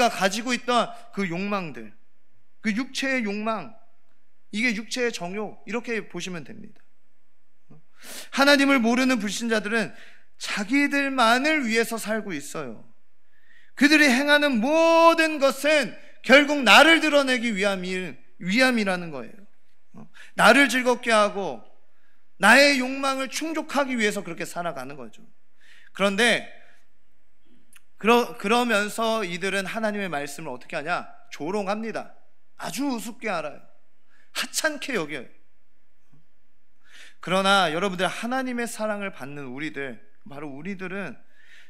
가지고 있던 그 욕망들, 그 육체의 욕망, 이게 육체의 정욕, 이렇게 보시면 됩니다. 하나님을 모르는 불신자들은 자기들만을 위해서 살고 있어요. 그들이 행하는 모든 것은 결국 나를 드러내기 위함이라는 거예요. 나를 즐겁게 하고 나의 욕망을 충족하기 위해서 그렇게 살아가는 거죠. 그런데 그러면서 이들은 하나님의 말씀을 어떻게 하냐? 조롱합니다. 아주 우습게 알아요. 하찮게 여겨요. 그러나 여러분들, 하나님의 사랑을 받는 우리들, 바로 우리들은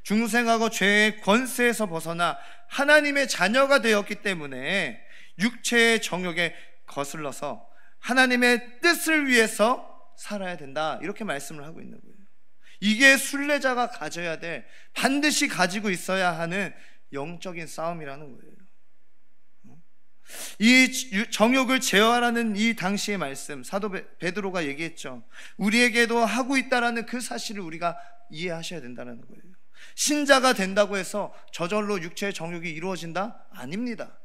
중생하고 죄의 권세에서 벗어나 하나님의 자녀가 되었기 때문에 육체의 정욕에 거슬러서 하나님의 뜻을 위해서 살아야 된다, 이렇게 말씀을 하고 있는 거예요. 이게 순례자가 가져야 될, 반드시 가지고 있어야 하는 영적인 싸움이라는 거예요. 이 정욕을 제어하라는 이 당시의 말씀, 사도 베드로가 얘기했죠. 우리에게도 하고 있다라는 그 사실을 우리가 이해하셔야 된다는 거예요. 신자가 된다고 해서 저절로 육체의 정욕이 이루어진다? 아닙니다.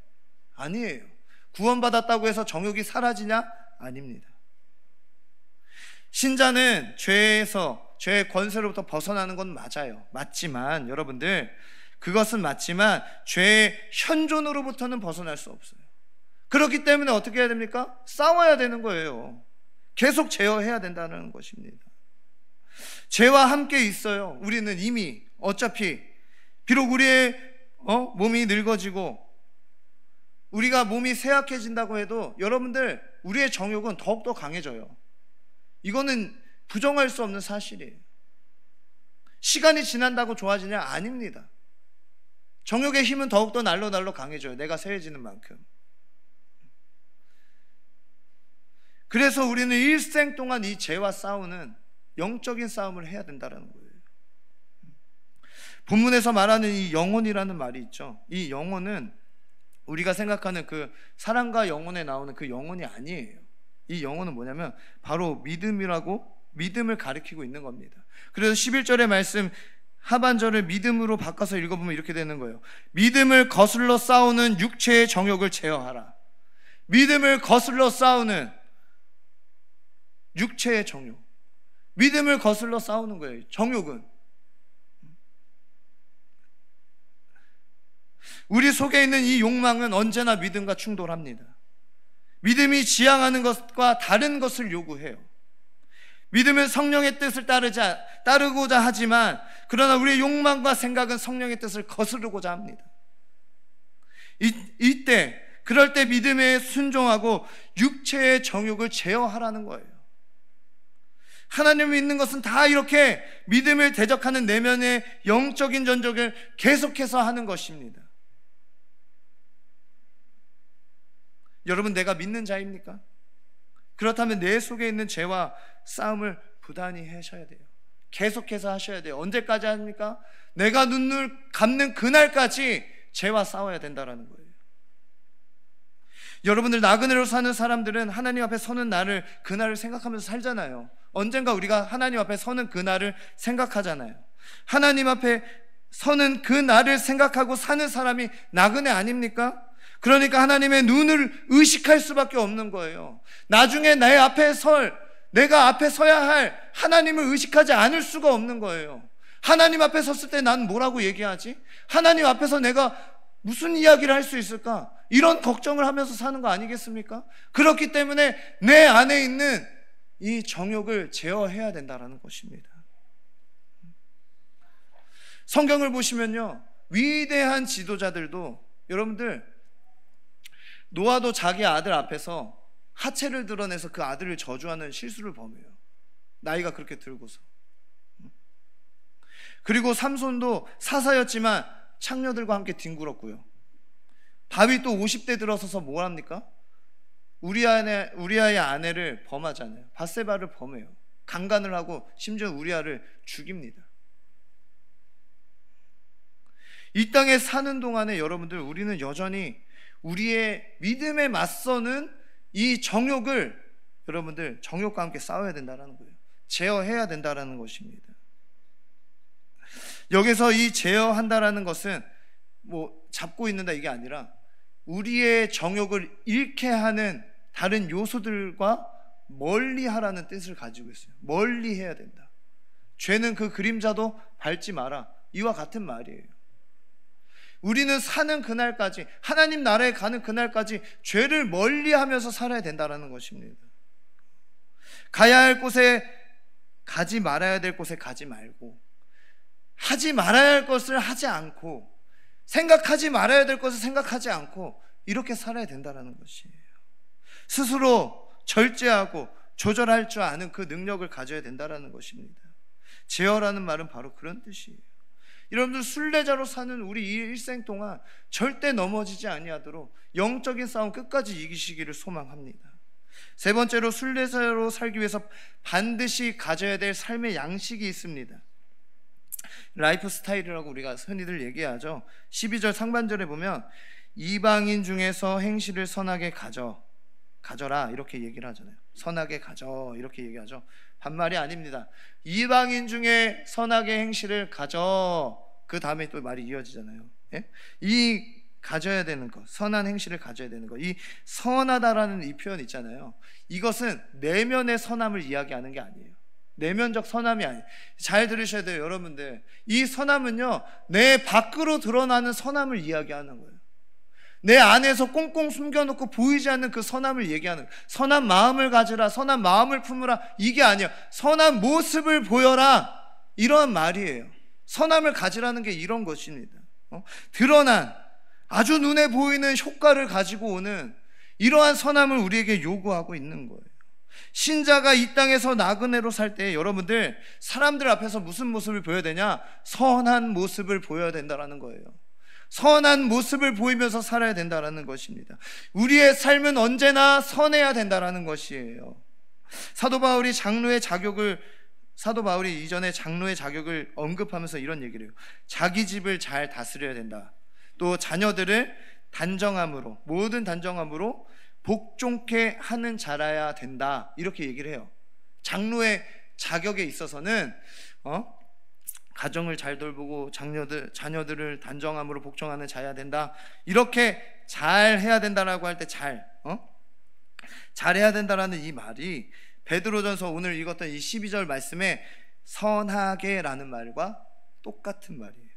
아니에요. 구원받았다고 해서 정욕이 사라지냐? 아닙니다. 신자는 죄의 권세로부터 벗어나는 건 맞아요. 맞지만 여러분들, 그것은 맞지만 죄의 현존으로부터는 벗어날 수 없어요. 그렇기 때문에 어떻게 해야 됩니까? 싸워야 되는 거예요. 계속 제어해야 된다는 것입니다. 죄와 함께 있어요. 우리는 이미 어차피 비록 우리의 몸이 늙어지고 우리가 몸이 쇠약해진다고 해도 여러분들, 우리의 정욕은 더욱더 강해져요. 이거는 부정할 수 없는 사실이에요. 시간이 지난다고 좋아지냐? 아닙니다. 정욕의 힘은 더욱더 날로 강해져요. 내가 쇠해지는 만큼. 그래서 우리는 일생 동안 이 죄와 싸우는 영적인 싸움을 해야 된다는 거예요. 본문에서 말하는 이 영혼이라는 말이 있죠. 이 영혼은 우리가 생각하는 그 사랑과 영혼에 나오는 그 영혼이 아니에요. 이 영혼은 뭐냐면 바로 믿음을 가리키고 있는 겁니다. 그래서 11절의 말씀 하반절을 믿음으로 바꿔서 읽어보면 이렇게 되는 거예요. 믿음을 거슬러 싸우는 육체의 정욕을 제어하라. 믿음을 거슬러 싸우는 육체의 정욕, 믿음을 거슬러 싸우는 거예요. 정욕은 우리 속에 있는 이 욕망은 언제나 믿음과 충돌합니다. 믿음이 지향하는 것과 다른 것을 요구해요. 믿음은 성령의 뜻을 따르고자 하지만, 그러나 우리의 욕망과 생각은 성령의 뜻을 거스르고자 합니다. 그럴 때 믿음에 순종하고 육체의 정욕을 제어하라는 거예요. 하나님을 믿는 것은 다 이렇게 믿음을 대적하는 내면의 영적인 전적을 계속해서 하는 것입니다. 여러분, 내가 믿는 자입니까? 그렇다면 내 속에 있는 죄와 싸움을 부단히 하셔야 돼요. 계속해서 하셔야 돼요. 언제까지 합니까? 내가 눈을 감는 그날까지 죄와 싸워야 된다는 거예요. 여러분들, 나그네로 사는 사람들은 하나님 앞에 서는 그날을 생각하면서 살잖아요. 언젠가 우리가 하나님 앞에 서는 그날을 생각하잖아요. 하나님 앞에 서는 그날을 생각하고 사는 사람이 나그네 아닙니까? 그러니까 하나님의 눈을 의식할 수밖에 없는 거예요. 나중에 내가 앞에 서야 할 하나님을 의식하지 않을 수가 없는 거예요. 하나님 앞에 섰을 때 난 뭐라고 얘기하지? 하나님 앞에서 내가 무슨 이야기를 할 수 있을까? 이런 걱정을 하면서 사는 거 아니겠습니까? 그렇기 때문에 내 안에 있는 이 정욕을 제어해야 된다는 것입니다. 성경을 보시면요, 위대한 지도자들도, 여러분들, 노아도 자기 아들 앞에서 하체를 드러내서 그 아들을 저주하는 실수를 범해요. 나이가 그렇게 들고서. 그리고 삼손도 사사였지만 창녀들과 함께 뒹굴었고요. 다윗도 50대 들어서서 뭘 합니까? 우리아의 아내를 범하잖아요. 밧세바를 범해요. 강간을 하고 심지어 우리아를 죽입니다. 이 땅에 사는 동안에 여러분들, 우리는 여전히 우리의 믿음에 맞서는 이 정욕을, 여러분들, 정욕과 함께 싸워야 된다는 거예요. 제어해야 된다는 것입니다. 여기서 이 제어한다라는 것은 잡고 있는다 이게 아니라 우리의 정욕을 잃게 하는 다른 요소들과 멀리하라는 뜻을 가지고 있어요. 멀리해야 된다. 죄는 그 그림자도 밟지 마라, 이와 같은 말이에요. 우리는 사는 그날까지, 하나님 나라에 가는 그날까지 죄를 멀리하면서 살아야 된다는 것입니다. 가야 할 곳에 가지 말아야 될 곳에 가지 말고, 하지 말아야 할 것을 하지 않고, 생각하지 말아야 될 것을 생각하지 않고, 이렇게 살아야 된다는 것이에요. 스스로 절제하고 조절할 줄 아는 그 능력을 가져야 된다는 것입니다. 제어라는 말은 바로 그런 뜻이에요. 여러분들, 순례자로 사는 우리 일생 동안 절대 넘어지지 아니하도록 영적인 싸움 끝까지 이기시기를 소망합니다. 세 번째로, 순례자로 살기 위해서 반드시 가져야 될 삶의 양식이 있습니다. 라이프 스타일이라고 우리가 흔히들 얘기하죠. 12절 상반절에 보면 이방인 중에서 행실을 선하게 가져라 이렇게 얘기를 하잖아요. 선하게 가져 이렇게 얘기하죠. 반말이 아닙니다. 이방인 중에 선하게 행실을 가져, 그 다음에 또 말이 이어지잖아요. 예? 이 가져야 되는 것, 선한 행실을 가져야 되는 것, 이 선하다라는 이 표현 있잖아요. 이것은 내면의 선함을 이야기하는 게 아니에요. 내면적 선함이 아니에요. 잘 들으셔야 돼요, 여러분들. 이 선함은요, 내 밖으로 드러나는 선함을 이야기하는 거예요. 내 안에서 꽁꽁 숨겨놓고 보이지 않는 그 선함을 얘기하는 거예요. 선한 마음을 가지라, 선한 마음을 품으라, 이게 아니에요. 선한 모습을 보여라, 이런 말이에요. 선함을 가지라는 게 이런 것입니다. 드러난, 아주 눈에 보이는 효과를 가지고 오는 이러한 선함을 우리에게 요구하고 있는 거예요. 신자가 이 땅에서 나그네로 살 때 여러분들, 사람들 앞에서 무슨 모습을 보여야 되냐? 선한 모습을 보여야 된다는 거예요. 선한 모습을 보이면서 살아야 된다는 것입니다. 우리의 삶은 언제나 선해야 된다는 것이에요. 사도 바울이 이전에 장로의 자격을 언급하면서 이런 얘기를 해요. 자기 집을 잘 다스려야 된다. 또 자녀들을 단정함으로, 모든 단정함으로 복종케 하는 자라야 된다, 이렇게 얘기를 해요. 장로의 자격에 있어서는 가정을 잘 돌보고 자녀들을 단정함으로 복종하는 자야 된다, 이렇게 잘 해야 된다라고 할 때 잘해야 된다라는 이 말이 베드로전서 오늘 읽었던 이 12절 말씀에 선하게라는 말과 똑같은 말이에요.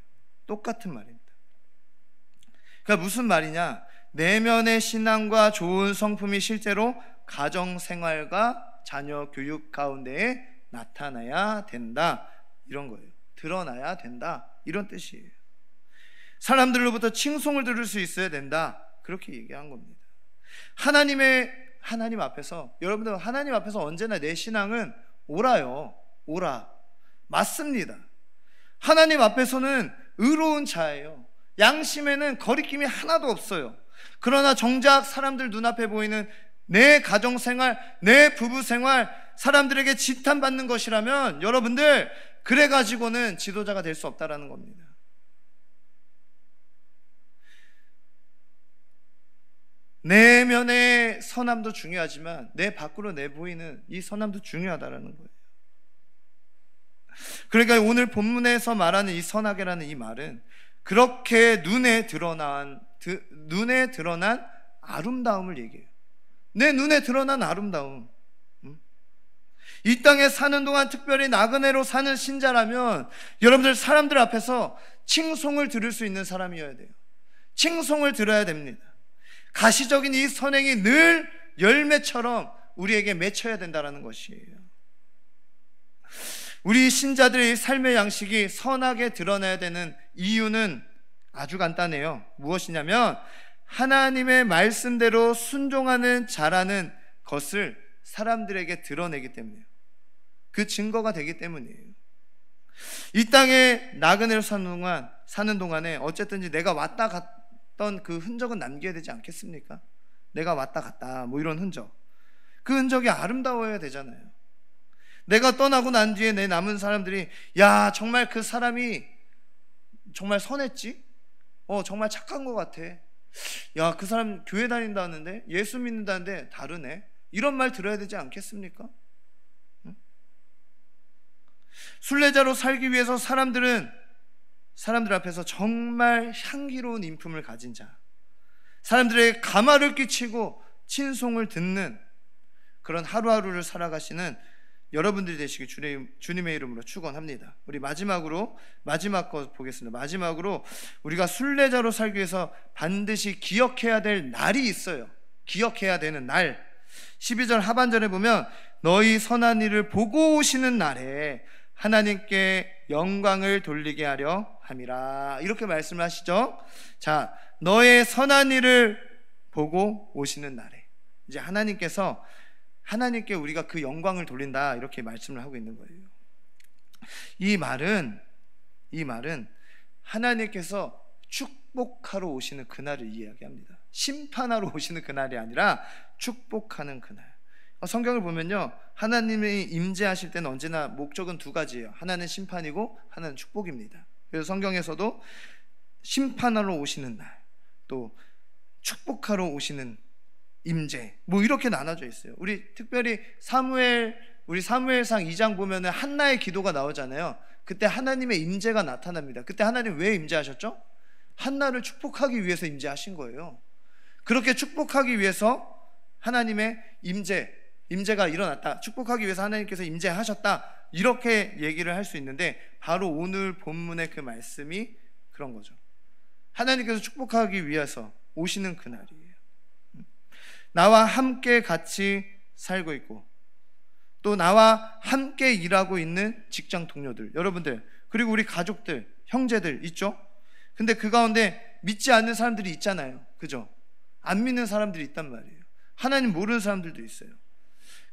똑같은 말입니다. 그러니까 무슨 말이냐? 내면의 신앙과 좋은 성품이 실제로 가정생활과 자녀 교육 가운데에 나타나야 된다, 이런 거예요. 드러나야 된다, 이런 뜻이에요. 사람들로부터 칭송을 들을 수 있어야 된다, 그렇게 얘기한 겁니다. 하나님 앞에서, 여러분들 하나님 앞에서 언제나 내 신앙은 옳아요. 옳아, 맞습니다. 하나님 앞에서는 의로운 자예요. 양심에는 거리낌이 하나도 없어요. 그러나 정작 사람들 눈앞에 보이는 내 가정생활, 내 부부생활, 사람들에게 지탄받는 것이라면 여러분들, 그래가지고는 지도자가 될 수 없다라는 겁니다. 내면의 선함도 중요하지만 내 밖으로 내보이는 이 선함도 중요하다라는 거예요. 그러니까 오늘 본문에서 말하는 이 선하게라는 이 말은 그렇게 눈에 드러난 아름다움을 얘기해요. 내 눈에 드러난 아름다움. 이 땅에 사는 동안 특별히 나그네로 사는 신자라면 여러분들, 사람들 앞에서 칭송을 들을 수 있는 사람이어야 돼요. 칭송을 들어야 됩니다. 가시적인 이 선행이 늘 열매처럼 우리에게 맺혀야 된다는 것이에요. 우리 신자들의 삶의 양식이 선하게 드러나야 되는 이유는 아주 간단해요. 무엇이냐면 하나님의 말씀대로 순종하는 자라는 것을 사람들에게 드러내기 때문이에요. 그 증거가 되기 때문이에요. 이 땅에 나그네로 사는 동안에 어쨌든지 내가 왔다 갔던 그 흔적은 남겨야 되지 않겠습니까? 내가 왔다 갔다 이런 흔적, 그 흔적이 아름다워야 되잖아요. 내가 떠나고 난 뒤에 내 남은 사람들이, 야, 정말 그 사람이 정말 선했지? 정말 착한 것 같아. 야, 그 사람 교회 다닌다는데, 예수 믿는다는데 다르네, 이런 말 들어야 되지 않겠습니까? 응? 순례자로 살기 위해서 사람들 앞에서 정말 향기로운 인품을 가진 자, 사람들에게 감화를 끼치고 친송을 듣는 그런 하루하루를 살아가시는 여러분들이 되시기 주님의 이름으로 축원합니다. 우리 마지막 거 보겠습니다. 마지막으로 우리가 순례자로 살기 위해서 반드시 기억해야 될 날이 있어요. 기억해야 되는 날. 12절 하반절에 보면 너희 선한 일을 보고 오시는 날에 하나님께 영광을 돌리게 하려 함이라. 이렇게 말씀을 하시죠. 자, 너의 선한 일을 보고 오시는 날에, 이제 하나님께 우리가 그 영광을 돌린다, 이렇게 말씀을 하고 있는 거예요. 이 말은 하나님께서 축복하러 오시는 그날을 이야기합니다. 심판하러 오시는 그날이 아니라 축복하는 그날. 성경을 보면요, 하나님이 임재하실 때는 언제나 목적은 두 가지예요. 하나는 심판이고 하나는 축복입니다. 그래서 성경에서도 심판하러 오시는 날, 또 축복하러 오시는 임재, 뭐 이렇게 나눠져 있어요. 우리 특별히 우리 사무엘상 2장 보면은 한나의 기도가 나오잖아요. 그때 하나님의 임재가 나타납니다. 그때 하나님 왜 임재하셨죠? 한나를 축복하기 위해서 임재하신 거예요. 그렇게 축복하기 위해서 하나님의 임재가 일어났다, 축복하기 위해서 하나님께서 임재하셨다, 이렇게 얘기를 할 수 있는데, 바로 오늘 본문의 그 말씀이 그런 거죠. 하나님께서 축복하기 위해서 오시는 그날이에요. 나와 함께 같이 살고 있고, 또 나와 함께 일하고 있는 직장 동료들, 여러분들, 그리고 우리 가족들, 형제들 있죠? 근데 그 가운데 믿지 않는 사람들이 있잖아요. 그죠? 안 믿는 사람들이 있단 말이에요. 하나님 모르는 사람들도 있어요.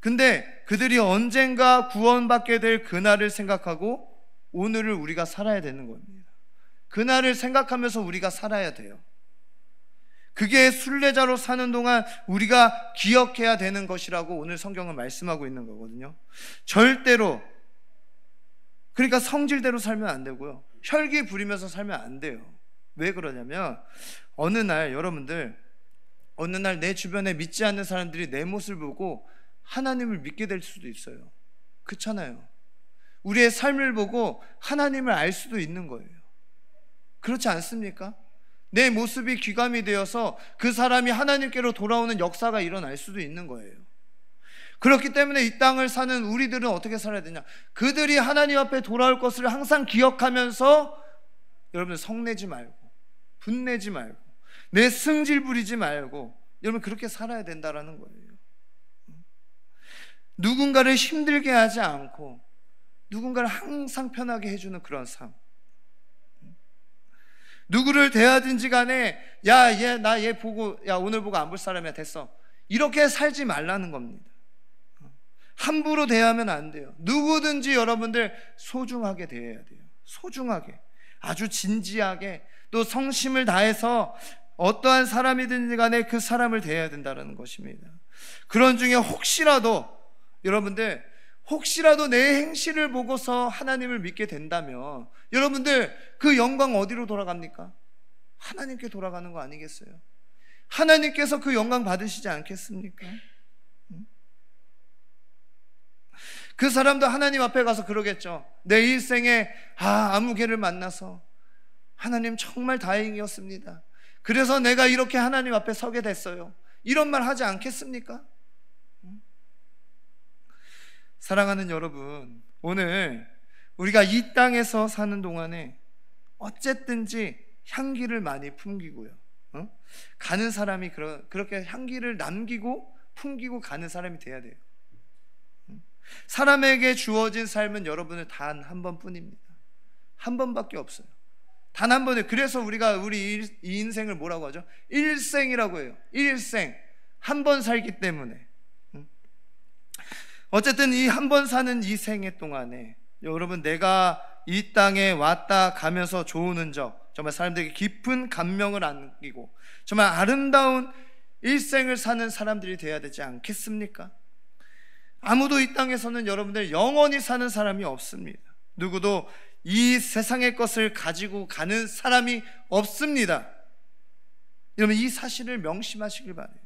근데 그들이 언젠가 구원받게 될 그날을 생각하고 오늘을 우리가 살아야 되는 겁니다. 그날을 생각하면서 우리가 살아야 돼요. 그게 순례자로 사는 동안 우리가 기억해야 되는 것이라고 오늘 성경은 말씀하고 있는 거거든요. 절대로, 그러니까 성질대로 살면 안 되고요, 혈기 부리면서 살면 안 돼요. 왜 그러냐면, 어느 날 내 주변에 믿지 않는 사람들이 내 모습을 보고 하나님을 믿게 될 수도 있어요. 그렇잖아요. 우리의 삶을 보고 하나님을 알 수도 있는 거예요. 그렇지 않습니까? 내 모습이 귀감이 되어서 그 사람이 하나님께로 돌아오는 역사가 일어날 수도 있는 거예요. 그렇기 때문에 이 땅을 사는 우리들은 어떻게 살아야 되냐, 그들이 하나님 앞에 돌아올 것을 항상 기억하면서, 여러분 성내지 말고 분내지 말고 내 승질 부리지 말고, 여러분 그렇게 살아야 된다라는 거예요. 누군가를 힘들게 하지 않고 누군가를 항상 편하게 해주는 그런 삶. 누구를 대하든지 간에 얘 보고, 오늘 보고 안 볼 사람이야, 됐어, 이렇게 살지 말라는 겁니다. 함부로 대하면 안 돼요. 누구든지 여러분들 소중하게 대해야 돼요. 소중하게, 아주 진지하게, 또 성심을 다해서 어떠한 사람이든지 간에 그 사람을 대해야 된다는 것입니다. 그런 중에 혹시라도 내 행실을 보고서 하나님을 믿게 된다면, 여러분들 그 영광 어디로 돌아갑니까? 하나님께 돌아가는 거 아니겠어요? 하나님께서 그 영광 받으시지 않겠습니까? 그 사람도 하나님 앞에 가서 그러겠죠. 내 일생에 아무 개를 만나서 하나님 정말 다행이었습니다. 그래서 내가 이렇게 하나님 앞에 서게 됐어요. 이런 말 하지 않겠습니까? 사랑하는 여러분, 오늘 우리가 이 땅에서 사는 동안에 어쨌든지 향기를 많이 풍기고요, 가는 사람이 그렇게 향기를 남기고 풍기고 가는 사람이 돼야 돼요. 사람에게 주어진 삶은 여러분을 단 한 번뿐입니다. 한 번밖에 없어요. 단 한 번에. 그래서 우리가 우리 이 인생을 뭐라고 하죠? 일생이라고 해요. 일생. 한 번 살기 때문에. 어쨌든 이 한 번 사는 이 생애 동안에 여러분, 내가 이 땅에 왔다 가면서 좋은 흔적, 정말 사람들에게 깊은 감명을 안기고 정말 아름다운 일생을 사는 사람들이 되어야 되지 않겠습니까? 아무도 이 땅에서는 여러분들 영원히 사는 사람이 없습니다. 누구도 이 세상의 것을 가지고 가는 사람이 없습니다. 여러분, 이 사실을 명심하시길 바라요.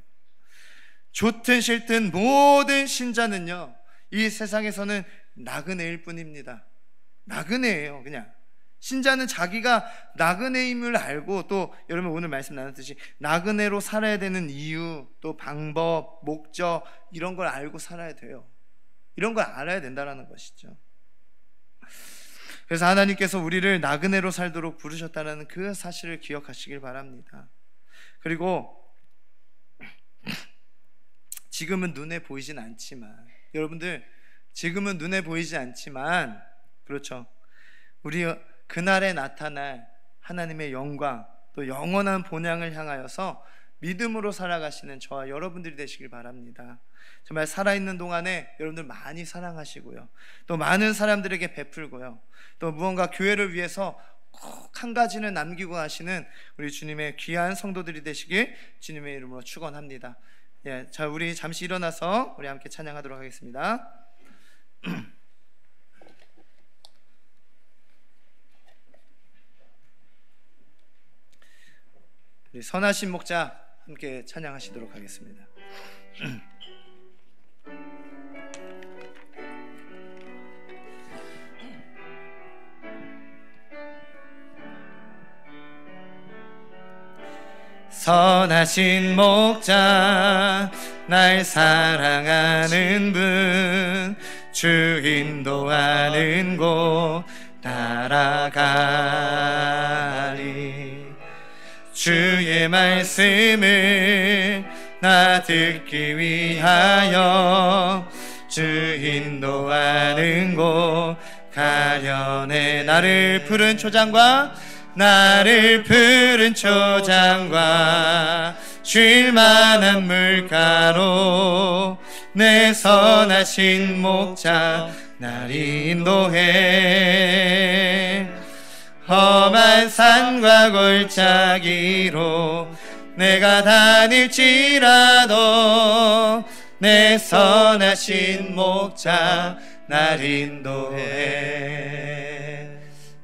좋든 싫든 모든 신자는요, 이 세상에서는 나그네일 뿐입니다. 나그네예요. 그냥 신자는 자기가 나그네임을 알고, 또 여러분 오늘 말씀 나눴듯이 나그네로 살아야 되는 이유, 또 방법, 목적, 이런 걸 알고 살아야 돼요. 이런 걸 알아야 된다는 것이죠. 그래서 하나님께서 우리를 나그네로 살도록 부르셨다는 그 사실을 기억하시길 바랍니다. 그리고 지금은 눈에 보이진 않지만 여러분들 지금은 눈에 보이지 않지만, 그렇죠, 우리 그날에 나타날 하나님의 영광, 또 영원한 본향을 향하여서 믿음으로 살아가시는 저와 여러분들이 되시길 바랍니다. 정말 살아있는 동안에 여러분들 많이 사랑하시고요, 또 많은 사람들에게 베풀고요, 또 무언가 교회를 위해서 꼭 한 가지는 남기고 가시는 우리 주님의 귀한 성도들이 되시길 주님의 이름으로 축원합니다. 예, 자, 우리 잠시 일어나서 우리 함께 찬양하도록 하겠습니다. 우리 선하신 목자 함께 찬양하시도록 하겠습니다. 선하신 목자, 날 사랑하는 분, 주 인도하는 곳 따라가리. 주의 말씀을 나 듣기 위하여 주 인도하는 곳 가려내. 나를 푸른 초장과 쉴만한 물가로 내 선하신 목자 날 인도해. 험한 산과 골짜기로 내가 다닐지라도 내 선하신 목자 날 인도해.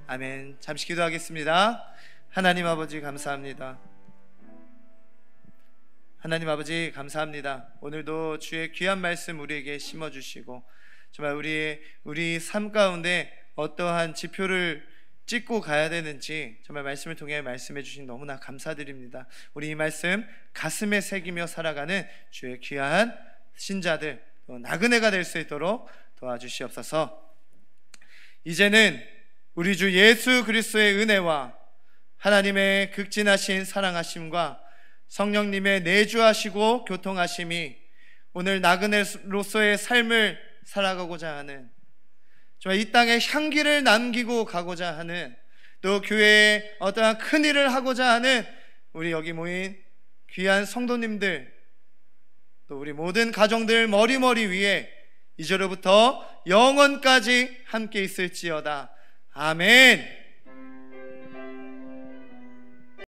아멘. 잠시 기도하겠습니다. 하나님 아버지 감사합니다. 하나님 아버지 감사합니다. 오늘도 주의 귀한 말씀 우리에게 심어주시고, 정말 우리 삶 가운데 어떠한 지표를 찍고 가야 되는지 정말 말씀을 통해 말씀해 주신 너무나 감사드립니다. 우리 이 말씀 가슴에 새기며 살아가는 주의 귀한 신자들, 나그네가 될 수 있도록 도와주시옵소서. 이제는 우리 주 예수 그리스도의 은혜와 하나님의 극진하신 사랑하심과 성령님의 내주하시고 교통하심이 오늘 나그네로서의 삶을 살아가고자 하는, 정말 이 땅에 향기를 남기고 가고자 하는, 또 교회에 어떠한 큰 일을 하고자 하는 우리 여기 모인 귀한 성도님들, 또 우리 모든 가정들 머리머리 위에 이제로부터 영원까지 함께 있을지어다. 아멘.